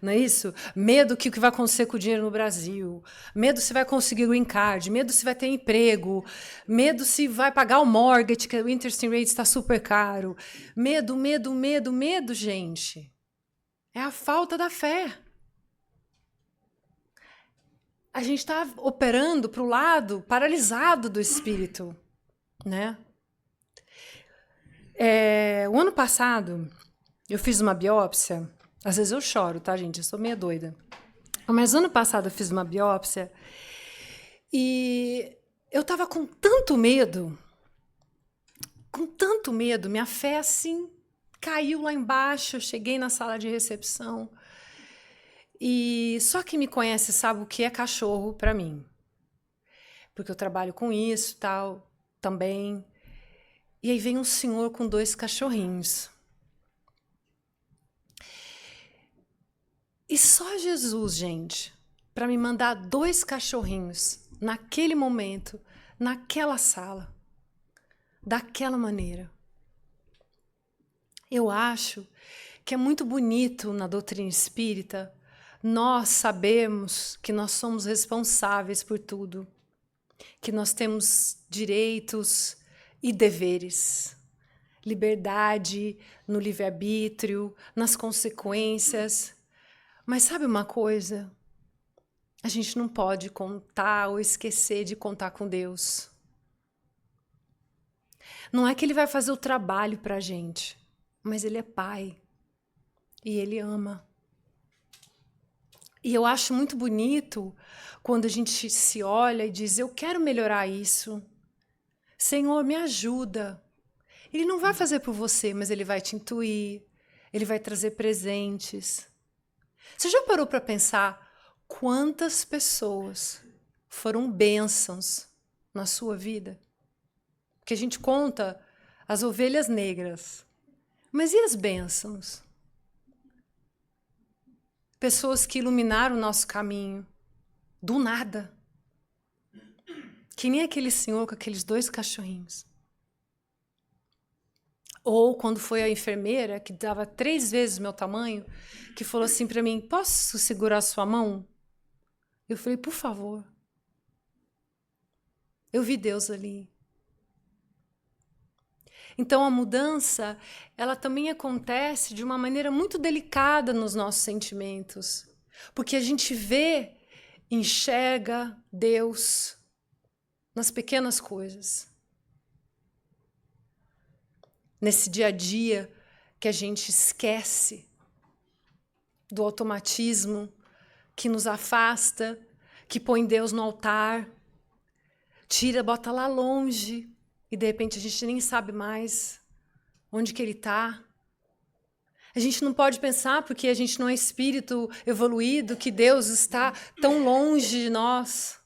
não é isso? Medo que o que vai acontecer com o dinheiro no Brasil. Medo se vai conseguir o green card. Medo se vai ter emprego. Medo se vai pagar o mortgage, que o interest rate está super caro. Medo, medo, medo, medo, gente. É a falta da fé. A gente está operando para o lado paralisado do espírito, né? O ano passado, eu fiz uma biópsia. Às vezes eu choro, tá, gente? Eu sou meio doida. Mas ano passado eu fiz uma biópsia e eu tava com tanto medo, minha fé assim caiu lá embaixo. Eu cheguei na sala de recepção e só quem me conhece sabe o que é cachorro para mim, porque eu trabalho com isso, tal, também. E aí vem um senhor com 2 cachorrinhos. E só Jesus, gente, para me mandar 2 cachorrinhos naquele momento, naquela sala, daquela maneira. Eu acho que é muito bonito na doutrina espírita nós sabemos que nós somos responsáveis por tudo, que nós temos direitos e deveres, liberdade no livre-arbítrio, nas consequências. Mas sabe uma coisa? A gente não pode contar ou esquecer de contar com Deus. Não é que Ele vai fazer o trabalho para a gente, mas Ele é Pai e Ele ama. E eu acho muito bonito quando a gente se olha e diz: eu quero melhorar isso. Senhor, me ajuda. Ele não vai fazer por você, mas Ele vai te intuir, Ele vai trazer presentes. Você já parou para pensar quantas pessoas foram bênçãos na sua vida? Porque a gente conta as ovelhas negras, mas e as bênçãos? Pessoas que iluminaram o nosso caminho, do nada. Que nem aquele senhor com aqueles 2 cachorrinhos. Ou quando foi a enfermeira, que dava 3 vezes o meu tamanho, que falou assim para mim: posso segurar sua mão? Eu falei: por favor. Eu vi Deus ali. Então a mudança, ela também acontece de uma maneira muito delicada nos nossos sentimentos. Porque a gente vê, enxerga Deus nas pequenas coisas. Nesse dia a dia que a gente esquece do automatismo, que nos afasta, que põe Deus no altar, tira, bota lá longe, e de repente a gente nem sabe mais onde que Ele está. A gente não pode pensar, porque a gente não é espírito evoluído, que Deus está tão longe de nós.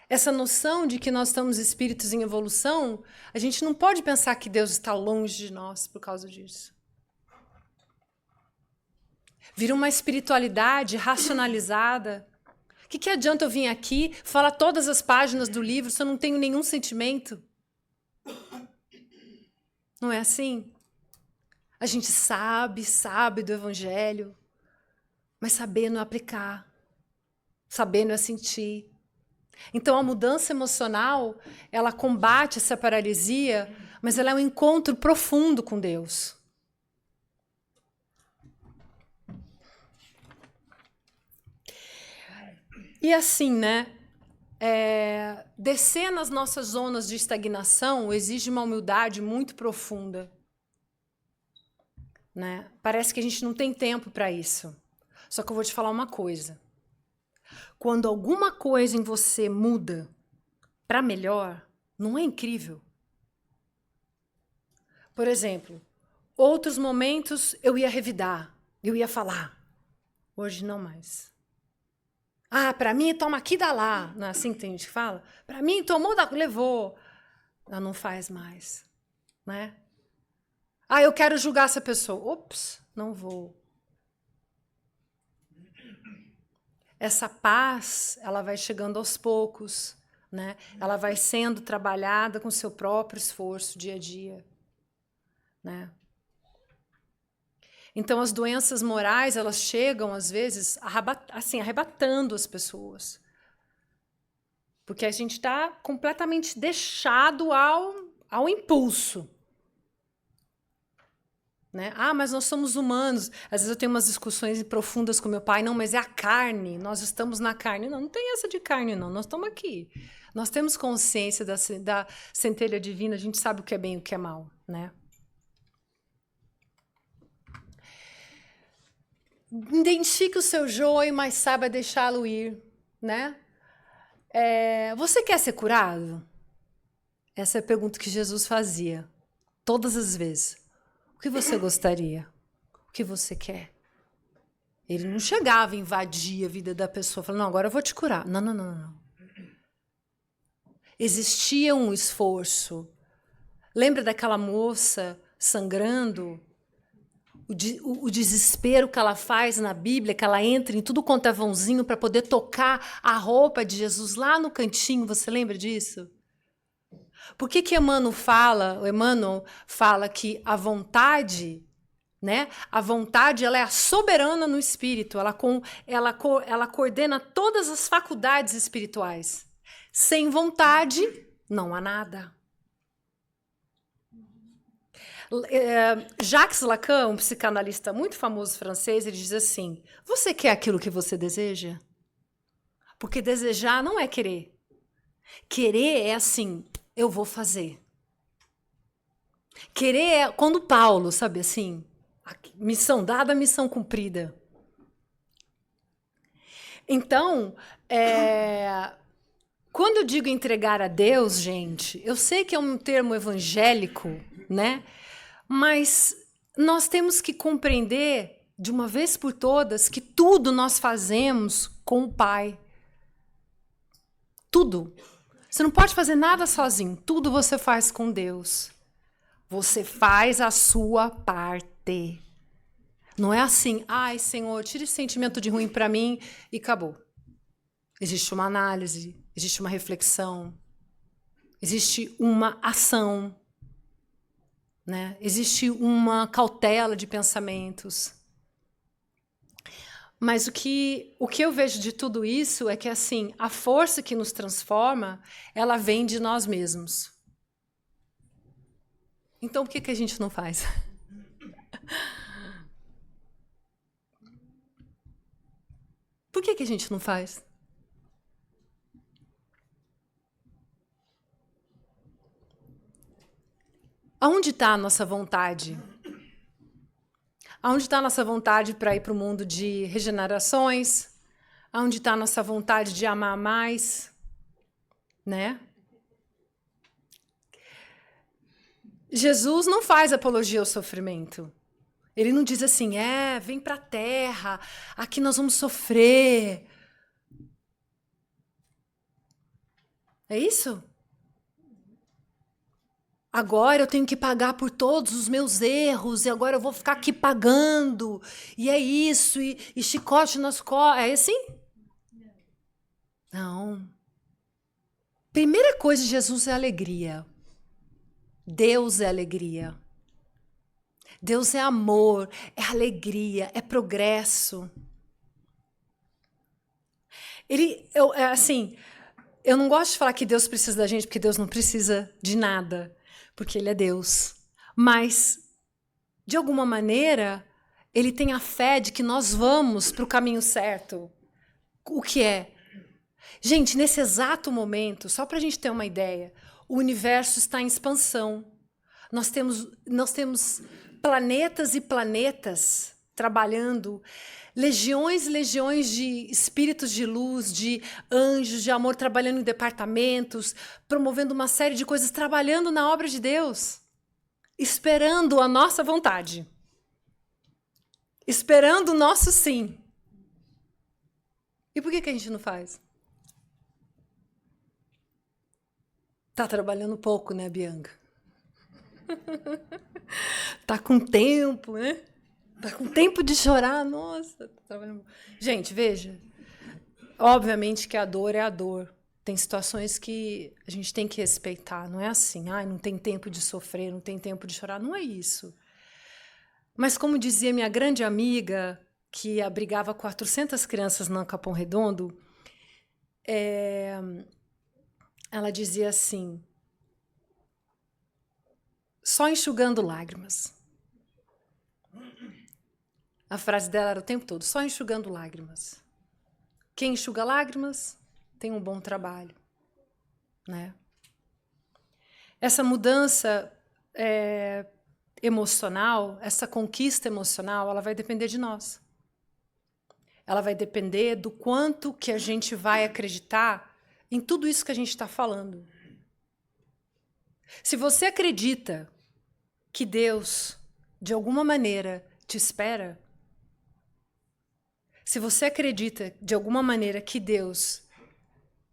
Essa noção de que nós estamos espíritos em evolução, a gente não pode pensar que Deus está longe de nós por causa disso. Vira uma espiritualidade racionalizada. O que adianta eu vir aqui, falar todas as páginas do livro se eu não tenho nenhum sentimento? Não é assim? A gente sabe do Evangelho, mas saber não é aplicar, saber não é sentir. Então a mudança emocional, ela combate essa paralisia, mas ela é um encontro profundo com Deus. E assim, né? Descer nas nossas zonas de estagnação exige uma humildade muito profunda. Né? Parece que a gente não tem tempo para isso. Só que eu vou te falar uma coisa. Quando alguma coisa em você muda para melhor, não é incrível? Por exemplo, outros momentos eu ia revidar, eu ia falar. Hoje não mais. Ah, para mim toma aqui, dá lá. Não é assim que tem gente que fala? Para mim tomou, levou. Ela não faz mais. Né? Ah, eu quero julgar essa pessoa. Ops, não vou. Essa paz, ela vai chegando aos poucos, né? Ela vai sendo trabalhada com seu próprio esforço dia a dia, né? Então as doenças morais, elas chegam às vezes assim, arrebatando as pessoas. Porque a gente está completamente deixado ao impulso. Né? Ah, mas nós somos humanos. Às vezes eu tenho umas discussões profundas com meu pai. Não, mas é a carne. Nós estamos na carne. Não, não tem essa de carne, não. Nós estamos aqui. Nós temos consciência da centelha divina. A gente sabe o que é bem e o que é mal. Né? Identifique o seu joio, mas saiba deixá-lo ir. Né? Você quer ser curado? Essa é a pergunta que Jesus fazia. Todas as vezes. O que você gostaria? O que você quer? Ele não chegava e invadia a vida da pessoa, falando, não, agora eu vou te curar. Não, não, não, não. Existia um esforço. Lembra daquela moça sangrando? O desespero que ela faz na Bíblia, que ela entra em tudo quanto é vãozinho para poder tocar a roupa de Jesus lá no cantinho. Você lembra disso? Por que Emmanuel fala que a vontade, né? A vontade, ela é a soberana no espírito, ela coordena todas as faculdades espirituais. Sem vontade, não há nada. Jacques Lacan, um psicanalista muito famoso francês, ele diz assim: você quer aquilo que você deseja? Porque desejar não é querer. Querer é assim, eu vou fazer. Querer é quando Paulo, sabe assim, missão dada, missão cumprida. Então, quando eu digo entregar a Deus, gente, eu sei que é um termo evangélico, né? Mas nós temos que compreender, de uma vez por todas, que tudo nós fazemos com o Pai. Tudo. Você não pode fazer nada sozinho. Tudo você faz com Deus. Você faz a sua parte. Não é assim, ai, Senhor, tira esse sentimento de ruim para mim e acabou. Existe uma análise, existe uma reflexão, existe uma ação, né? Existe uma cautela de pensamentos. Mas o que eu vejo de tudo isso é que, assim, a força que nos transforma, ela vem de nós mesmos. Então, por que a gente não faz? Por que a gente não faz? Aonde está a nossa vontade? Aonde está a nossa vontade para ir para o mundo de regenerações? Aonde está a nossa vontade de amar mais? Né? Jesus não faz apologia ao sofrimento. Ele não diz assim, vem para a terra, aqui nós vamos sofrer. É isso? Agora eu tenho que pagar por todos os meus erros, e agora eu vou ficar aqui pagando. E é isso, e chicote nas costas. É assim? Não. Primeira coisa de Jesus é alegria. Deus é alegria. Deus é amor, é alegria, é progresso. Eu não gosto de falar que Deus precisa da gente, porque Deus não precisa de nada, porque Ele é Deus. Mas, de alguma maneira, Ele tem a fé de que nós vamos para o caminho certo. O que é? Gente, nesse exato momento, só para a gente ter uma ideia, o universo está em expansão. Nós temos planetas e planetas trabalhando, legiões e legiões de espíritos de luz, de anjos, de amor, trabalhando em departamentos, promovendo uma série de coisas, trabalhando na obra de Deus, esperando a nossa vontade, esperando o nosso sim. E por que a gente não faz? Tá trabalhando pouco, né, Bianca? Tá com tempo, né? Tá com tempo de chorar, nossa. Tá trabalhando... Gente, veja. Obviamente que a dor é a dor. Tem situações que a gente tem que respeitar. Não é assim, não tem tempo de sofrer, não tem tempo de chorar. Não é isso. Mas como dizia minha grande amiga, que abrigava 400 crianças no Capão Redondo, ela dizia assim, só enxugando lágrimas. A frase dela era o tempo todo, só enxugando lágrimas. Quem enxuga lágrimas tem um bom trabalho, né? Essa mudança emocional, essa conquista emocional, ela vai depender de nós. Ela vai depender do quanto que a gente vai acreditar em tudo isso que a gente está falando. Se você acredita que Deus, de alguma maneira, te espera, se você acredita, de alguma maneira, que Deus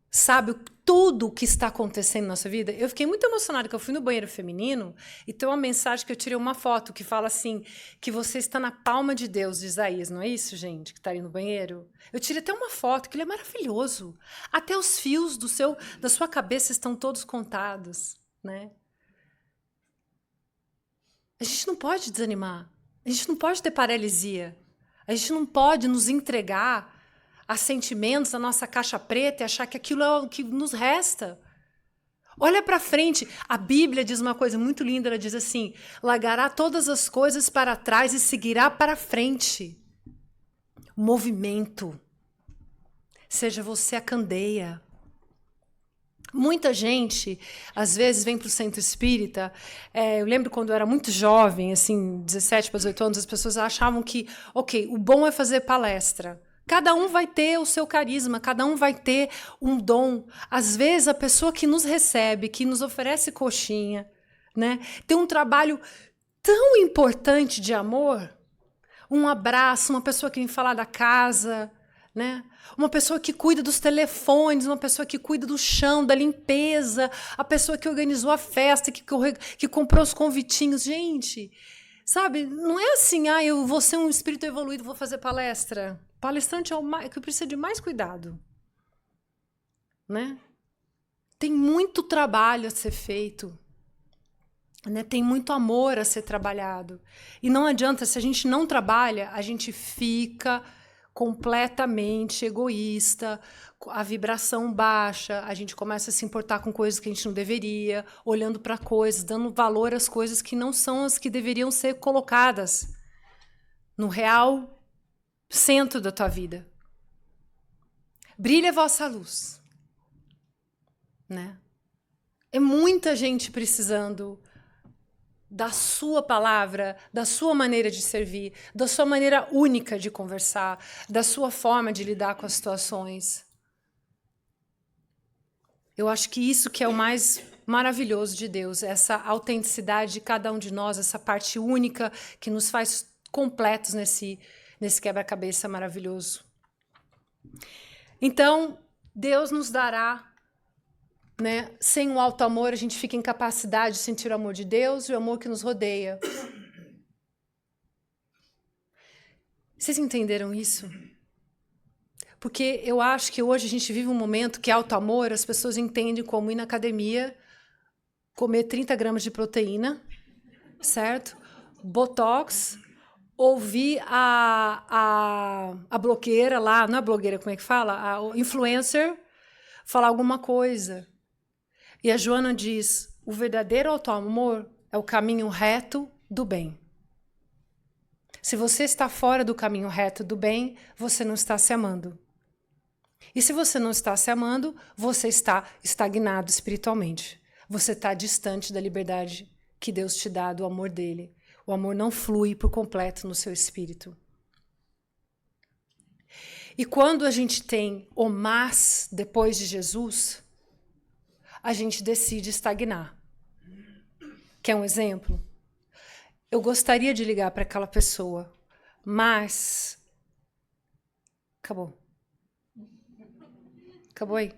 sabe tudo o que está acontecendo na nossa vida, eu fiquei muito emocionada que eu fui no banheiro feminino e tem uma mensagem que eu tirei uma foto que fala assim, que você está na palma de Deus, de Isaías, não é isso, gente, que está aí no banheiro? Eu tirei até uma foto, que ele é maravilhoso. Até os fios da sua cabeça estão todos contados, né? A gente não pode desanimar, a gente não pode ter paralisia, a gente não pode nos entregar a sentimentos, a nossa caixa preta e achar que aquilo é o que nos resta. Olha para frente. A Bíblia diz uma coisa muito linda, ela diz assim, largará todas as coisas para trás e seguirá para frente. Movimento. Seja você a candeia. Muita gente, às vezes, vem para o centro espírita. Eu lembro quando eu era muito jovem, assim, 17 para 18 anos, as pessoas achavam que, ok, o bom é fazer palestra. Cada um vai ter o seu carisma, cada um vai ter um dom. Às vezes, a pessoa que nos recebe, que nos oferece coxinha, né, tem um trabalho tão importante de amor, um abraço, uma pessoa que vem falar da casa, né? Uma pessoa que cuida dos telefones, uma pessoa que cuida do chão, da limpeza, a pessoa que organizou a festa, que comprou os convitinhos. Gente, sabe, não é assim, eu vou ser um espírito evoluído, vou fazer palestra. Palestrante é o que precisa de mais cuidado, né? Tem muito trabalho a ser feito, né? Tem muito amor a ser trabalhado. E não adianta, se a gente não trabalha, a gente fica completamente egoísta, a vibração baixa, a gente começa a se importar com coisas que a gente não deveria, olhando para coisas, dando valor às coisas que não são as que deveriam ser colocadas no real centro da tua vida. Brilha a vossa luz, né? É muita gente precisando da sua palavra, da sua maneira de servir, da sua maneira única de conversar, da sua forma de lidar com as situações. Eu acho que isso que é o mais maravilhoso de Deus, essa autenticidade de cada um de nós, essa parte única que nos faz completos nesse quebra-cabeça maravilhoso. Então, Deus nos dará, né? Sem o alto amor, a gente fica em capacidade de sentir o amor de Deus e o amor que nos rodeia. Vocês entenderam isso? Porque eu acho que hoje a gente vive um momento que alto amor as pessoas entendem como ir na academia, comer 30 gramas de proteína, certo? Botox, ouvir a blogueira lá, não é blogueira, como é que fala? A influencer falar alguma coisa. E a Joana diz, o verdadeiro auto-amor é o caminho reto do bem. Se você está fora do caminho reto do bem, você não está se amando. E se você não está se amando, você está estagnado espiritualmente. Você está distante da liberdade que Deus te dá, do amor dele. O amor não flui por completo no seu espírito. E quando a gente tem o mas depois de Jesus, a gente decide estagnar. Quer um exemplo? Eu gostaria de ligar para aquela pessoa, mas... Acabou. Acabou aí?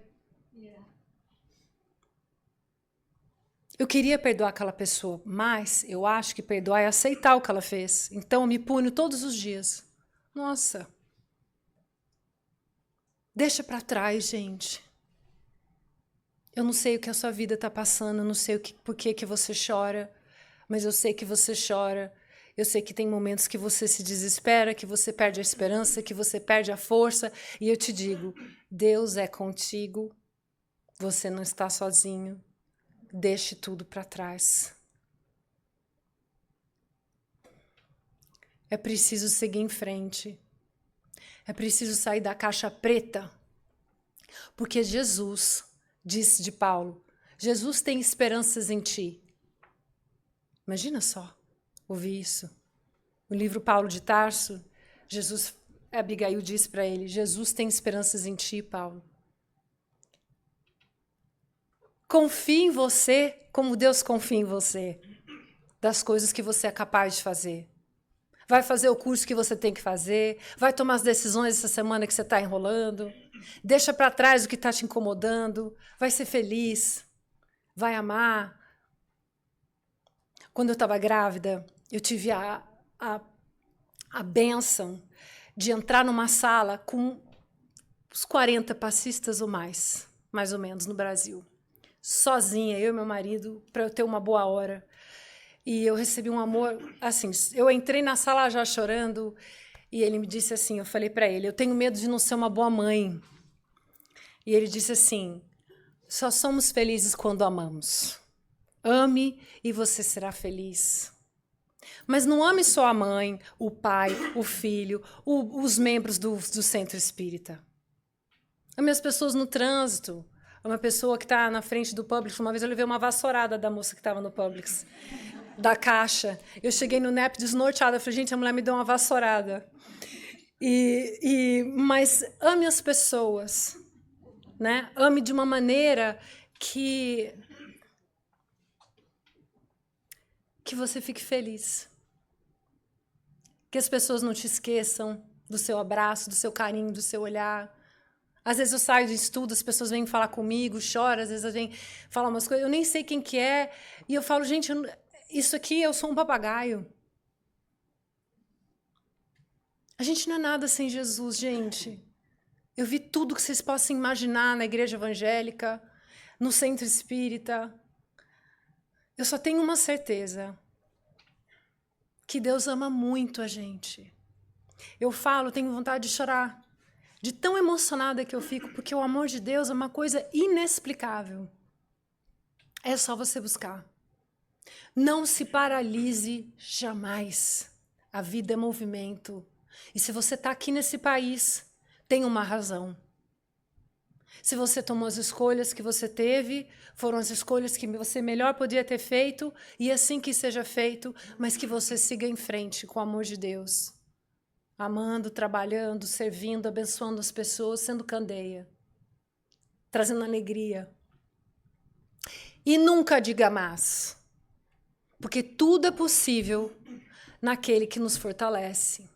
Eu queria perdoar aquela pessoa, mas eu acho que perdoar é aceitar o que ela fez. Então eu me punho todos os dias. Nossa. Deixa para trás, gente. Eu não sei o que a sua vida está passando, eu não sei por que você chora, mas eu sei que você chora. Eu sei que tem momentos que você se desespera, que você perde a esperança, que você perde a força. E eu te digo, Deus é contigo, você não está sozinho. Deixe tudo para trás. É preciso seguir em frente. É preciso sair da caixa preta. Porque Jesus, disse de Paulo, Jesus tem esperanças em ti. Imagina só ouvir isso. No livro Paulo de Tarso, Abigail disse para ele, Jesus tem esperanças em ti, Paulo. Confie em você como Deus confia em você, das coisas que você é capaz de fazer. Vai fazer o curso que você tem que fazer, vai tomar as decisões essa semana que você está enrolando, deixa para trás o que está te incomodando, vai ser feliz, vai amar. Quando eu estava grávida, eu tive a bênção de entrar numa sala com uns 40 passistas ou mais ou menos, no Brasil. Sozinha, eu e meu marido, para eu ter uma boa hora. E eu recebi um amor, assim, eu entrei na sala já chorando, e ele me disse assim, eu falei para ele, eu tenho medo de não ser uma boa mãe. E ele disse assim, só somos felizes quando amamos. Ame e você será feliz. Mas não ame só a mãe, o pai, o filho, os membros do centro espírita. Ame as pessoas no trânsito. Uma pessoa que está na frente do Publix, uma vez eu levei uma vassourada da moça que estava no Publix, da caixa. Eu cheguei no NEP desnorteada, eu falei, gente, a mulher me deu uma vassourada. Mas ame as pessoas, né? Ame de uma maneira que você fique feliz. Que as pessoas não te esqueçam do seu abraço, do seu carinho, do seu olhar. Às vezes eu saio de estudo, as pessoas vêm falar comigo, choram, às vezes vêm falar umas coisas, eu nem sei quem que é, e eu falo, gente, isso aqui, eu sou um papagaio. A gente não é nada sem Jesus, gente. Eu vi tudo que vocês possam imaginar na igreja evangélica, no centro espírita. Eu só tenho uma certeza, que Deus ama muito a gente. Eu falo, tenho vontade de chorar, de tão emocionada que eu fico, porque o amor de Deus é uma coisa inexplicável. É só você buscar. Não se paralise jamais. A vida é movimento. E se você está aqui nesse país, tem uma razão. Se você tomou as escolhas que você teve, foram as escolhas que você melhor podia ter feito, e assim que seja feito, mas que você siga em frente com o amor de Deus. Amando, trabalhando, servindo, abençoando as pessoas, sendo candeia, trazendo alegria. E nunca diga mais, porque tudo é possível naquele que nos fortalece.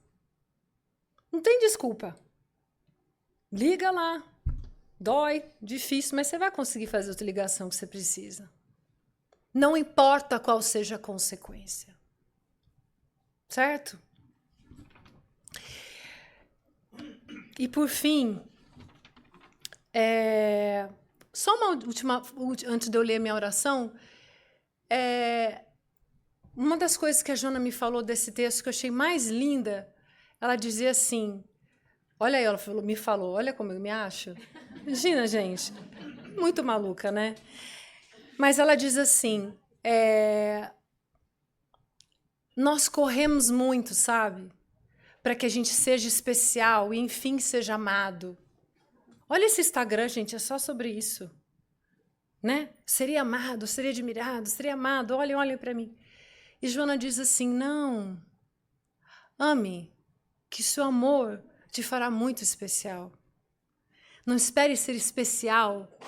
Não tem desculpa. Liga lá. Dói, difícil, mas você vai conseguir fazer outra ligação que você precisa. Não importa qual seja a consequência. Certo? E por fim, só uma última, antes de eu ler minha oração, uma das coisas que a Jona me falou desse texto que eu achei mais linda, ela dizia assim, olha aí, ela me falou, olha como eu me acho. Imagina, gente, muito maluca, né? Mas ela diz assim, nós corremos muito, sabe? Para que a gente seja especial e, enfim, seja amado. Olha esse Instagram, gente, é só sobre isso. Né? Seria amado, seria admirado, seria amado, olhem para mim. E Joana diz assim, não, ame, que seu amor te fará muito especial. Não espere ser especial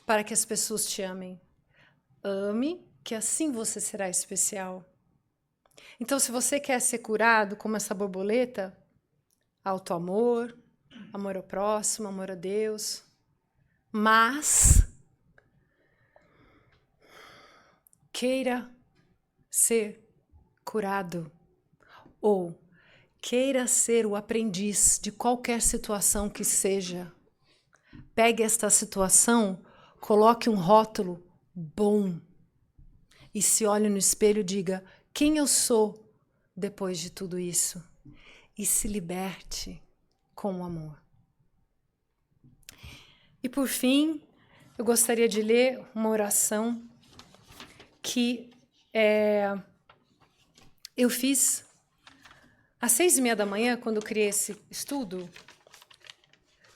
para que as pessoas te amem. Ame, que assim você será especial. Então, se você quer ser curado como essa borboleta, autoamor, amor ao próximo, amor a Deus, mas queira ser curado ou queira ser o aprendiz de qualquer situação que seja. Pegue esta situação, coloque um rótulo bom e se olhe no espelho e diga quem eu sou depois de tudo isso e se liberte com o amor. E por fim, eu gostaria de ler uma oração que eu fiz Às 6:30 da manhã, quando eu criei esse estudo,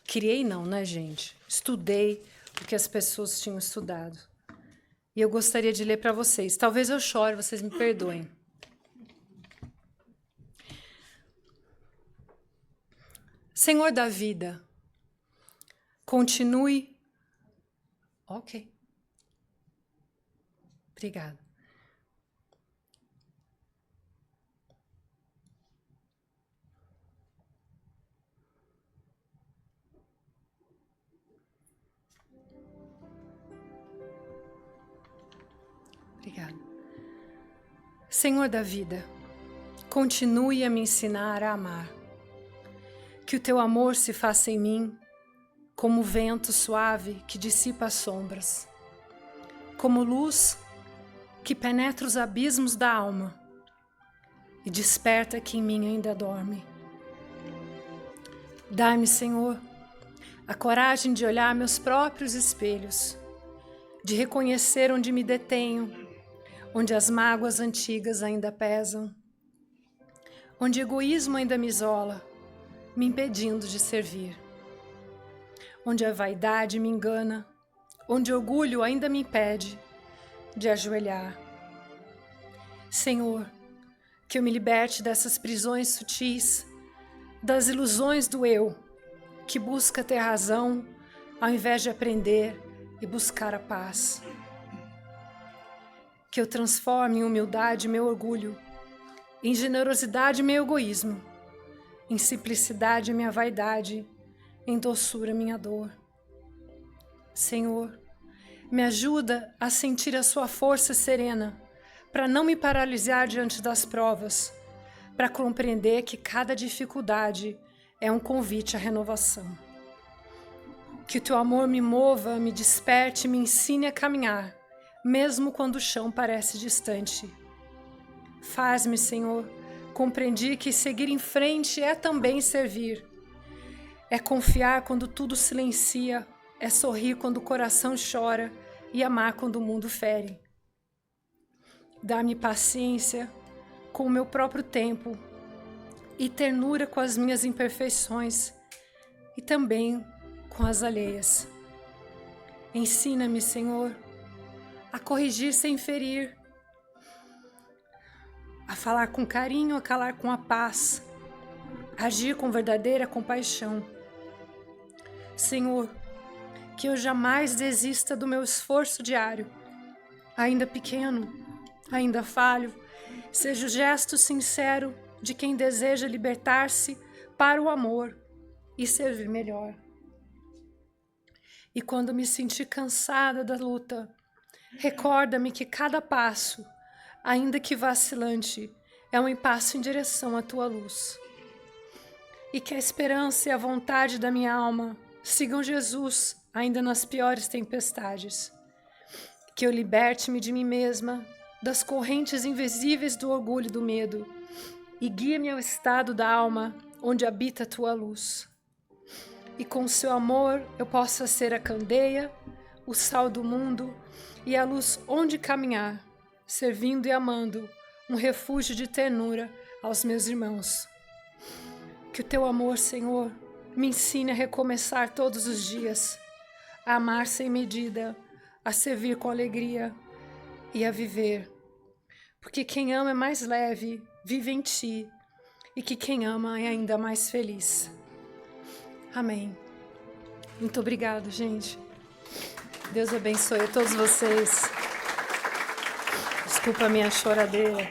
criei não, né, gente? Estudei o que as pessoas tinham estudado. E eu gostaria de ler para vocês. Talvez eu chore, vocês me perdoem. Senhor da vida, continue... Ok. Obrigada. Obrigada. Senhor da vida, continue a me ensinar a amar. Que o teu amor se faça em mim como vento suave que dissipa as sombras, como luz que penetra os abismos da alma e desperta quem em mim ainda dorme. Dai-me, Senhor, a coragem de olhar meus próprios espelhos, de reconhecer onde me detenho, onde as mágoas antigas ainda pesam, onde egoísmo ainda me isola, me impedindo de servir, onde a vaidade me engana, onde orgulho ainda me impede de ajoelhar. Senhor, que eu me liberte dessas prisões sutis, das ilusões do eu, que busca ter razão ao invés de aprender e buscar a paz. Que eu transforme em humildade meu orgulho, em generosidade meu egoísmo, em simplicidade minha vaidade, em doçura minha dor. Senhor, me ajuda a sentir a sua força serena, para não me paralisar diante das provas, para compreender que cada dificuldade é um convite à renovação. Que o teu amor me mova, me desperte, me ensine a caminhar, mesmo quando o chão parece distante. Faz-me, Senhor, compreender que seguir em frente é também servir. É confiar quando tudo silencia, é sorrir quando o coração chora e amar quando o mundo fere. Dá-me paciência com o meu próprio tempo e ternura com as minhas imperfeições e também com as alheias. Ensina-me, Senhor, a corrigir sem ferir, a falar com carinho, a calar com a paz, a agir com verdadeira compaixão. Senhor, que eu jamais desista do meu esforço diário, ainda pequeno, ainda falho, seja o gesto sincero de quem deseja libertar-se para o amor e servir melhor. E quando me sentir cansada da luta, recorda-me que cada passo, ainda que vacilante, é um passo em direção à tua luz. E que a esperança e a vontade da minha alma sigam Jesus, ainda nas piores tempestades. Que eu liberte-me de mim mesma, das correntes invisíveis do orgulho e do medo, e guie-me ao estado da alma, onde habita a tua luz. E com o seu amor eu possa ser a candeia, o sal do mundo e a luz onde caminhar, servindo e amando, um refúgio de ternura aos meus irmãos. Que o teu amor, Senhor, me ensine a recomeçar todos os dias, a amar sem medida, a servir com alegria e a viver. Porque quem ama é mais leve, vive em ti, e que quem ama é ainda mais feliz. Amém. Muito obrigada, gente. Deus abençoe a todos vocês. Desculpa a minha choradeira.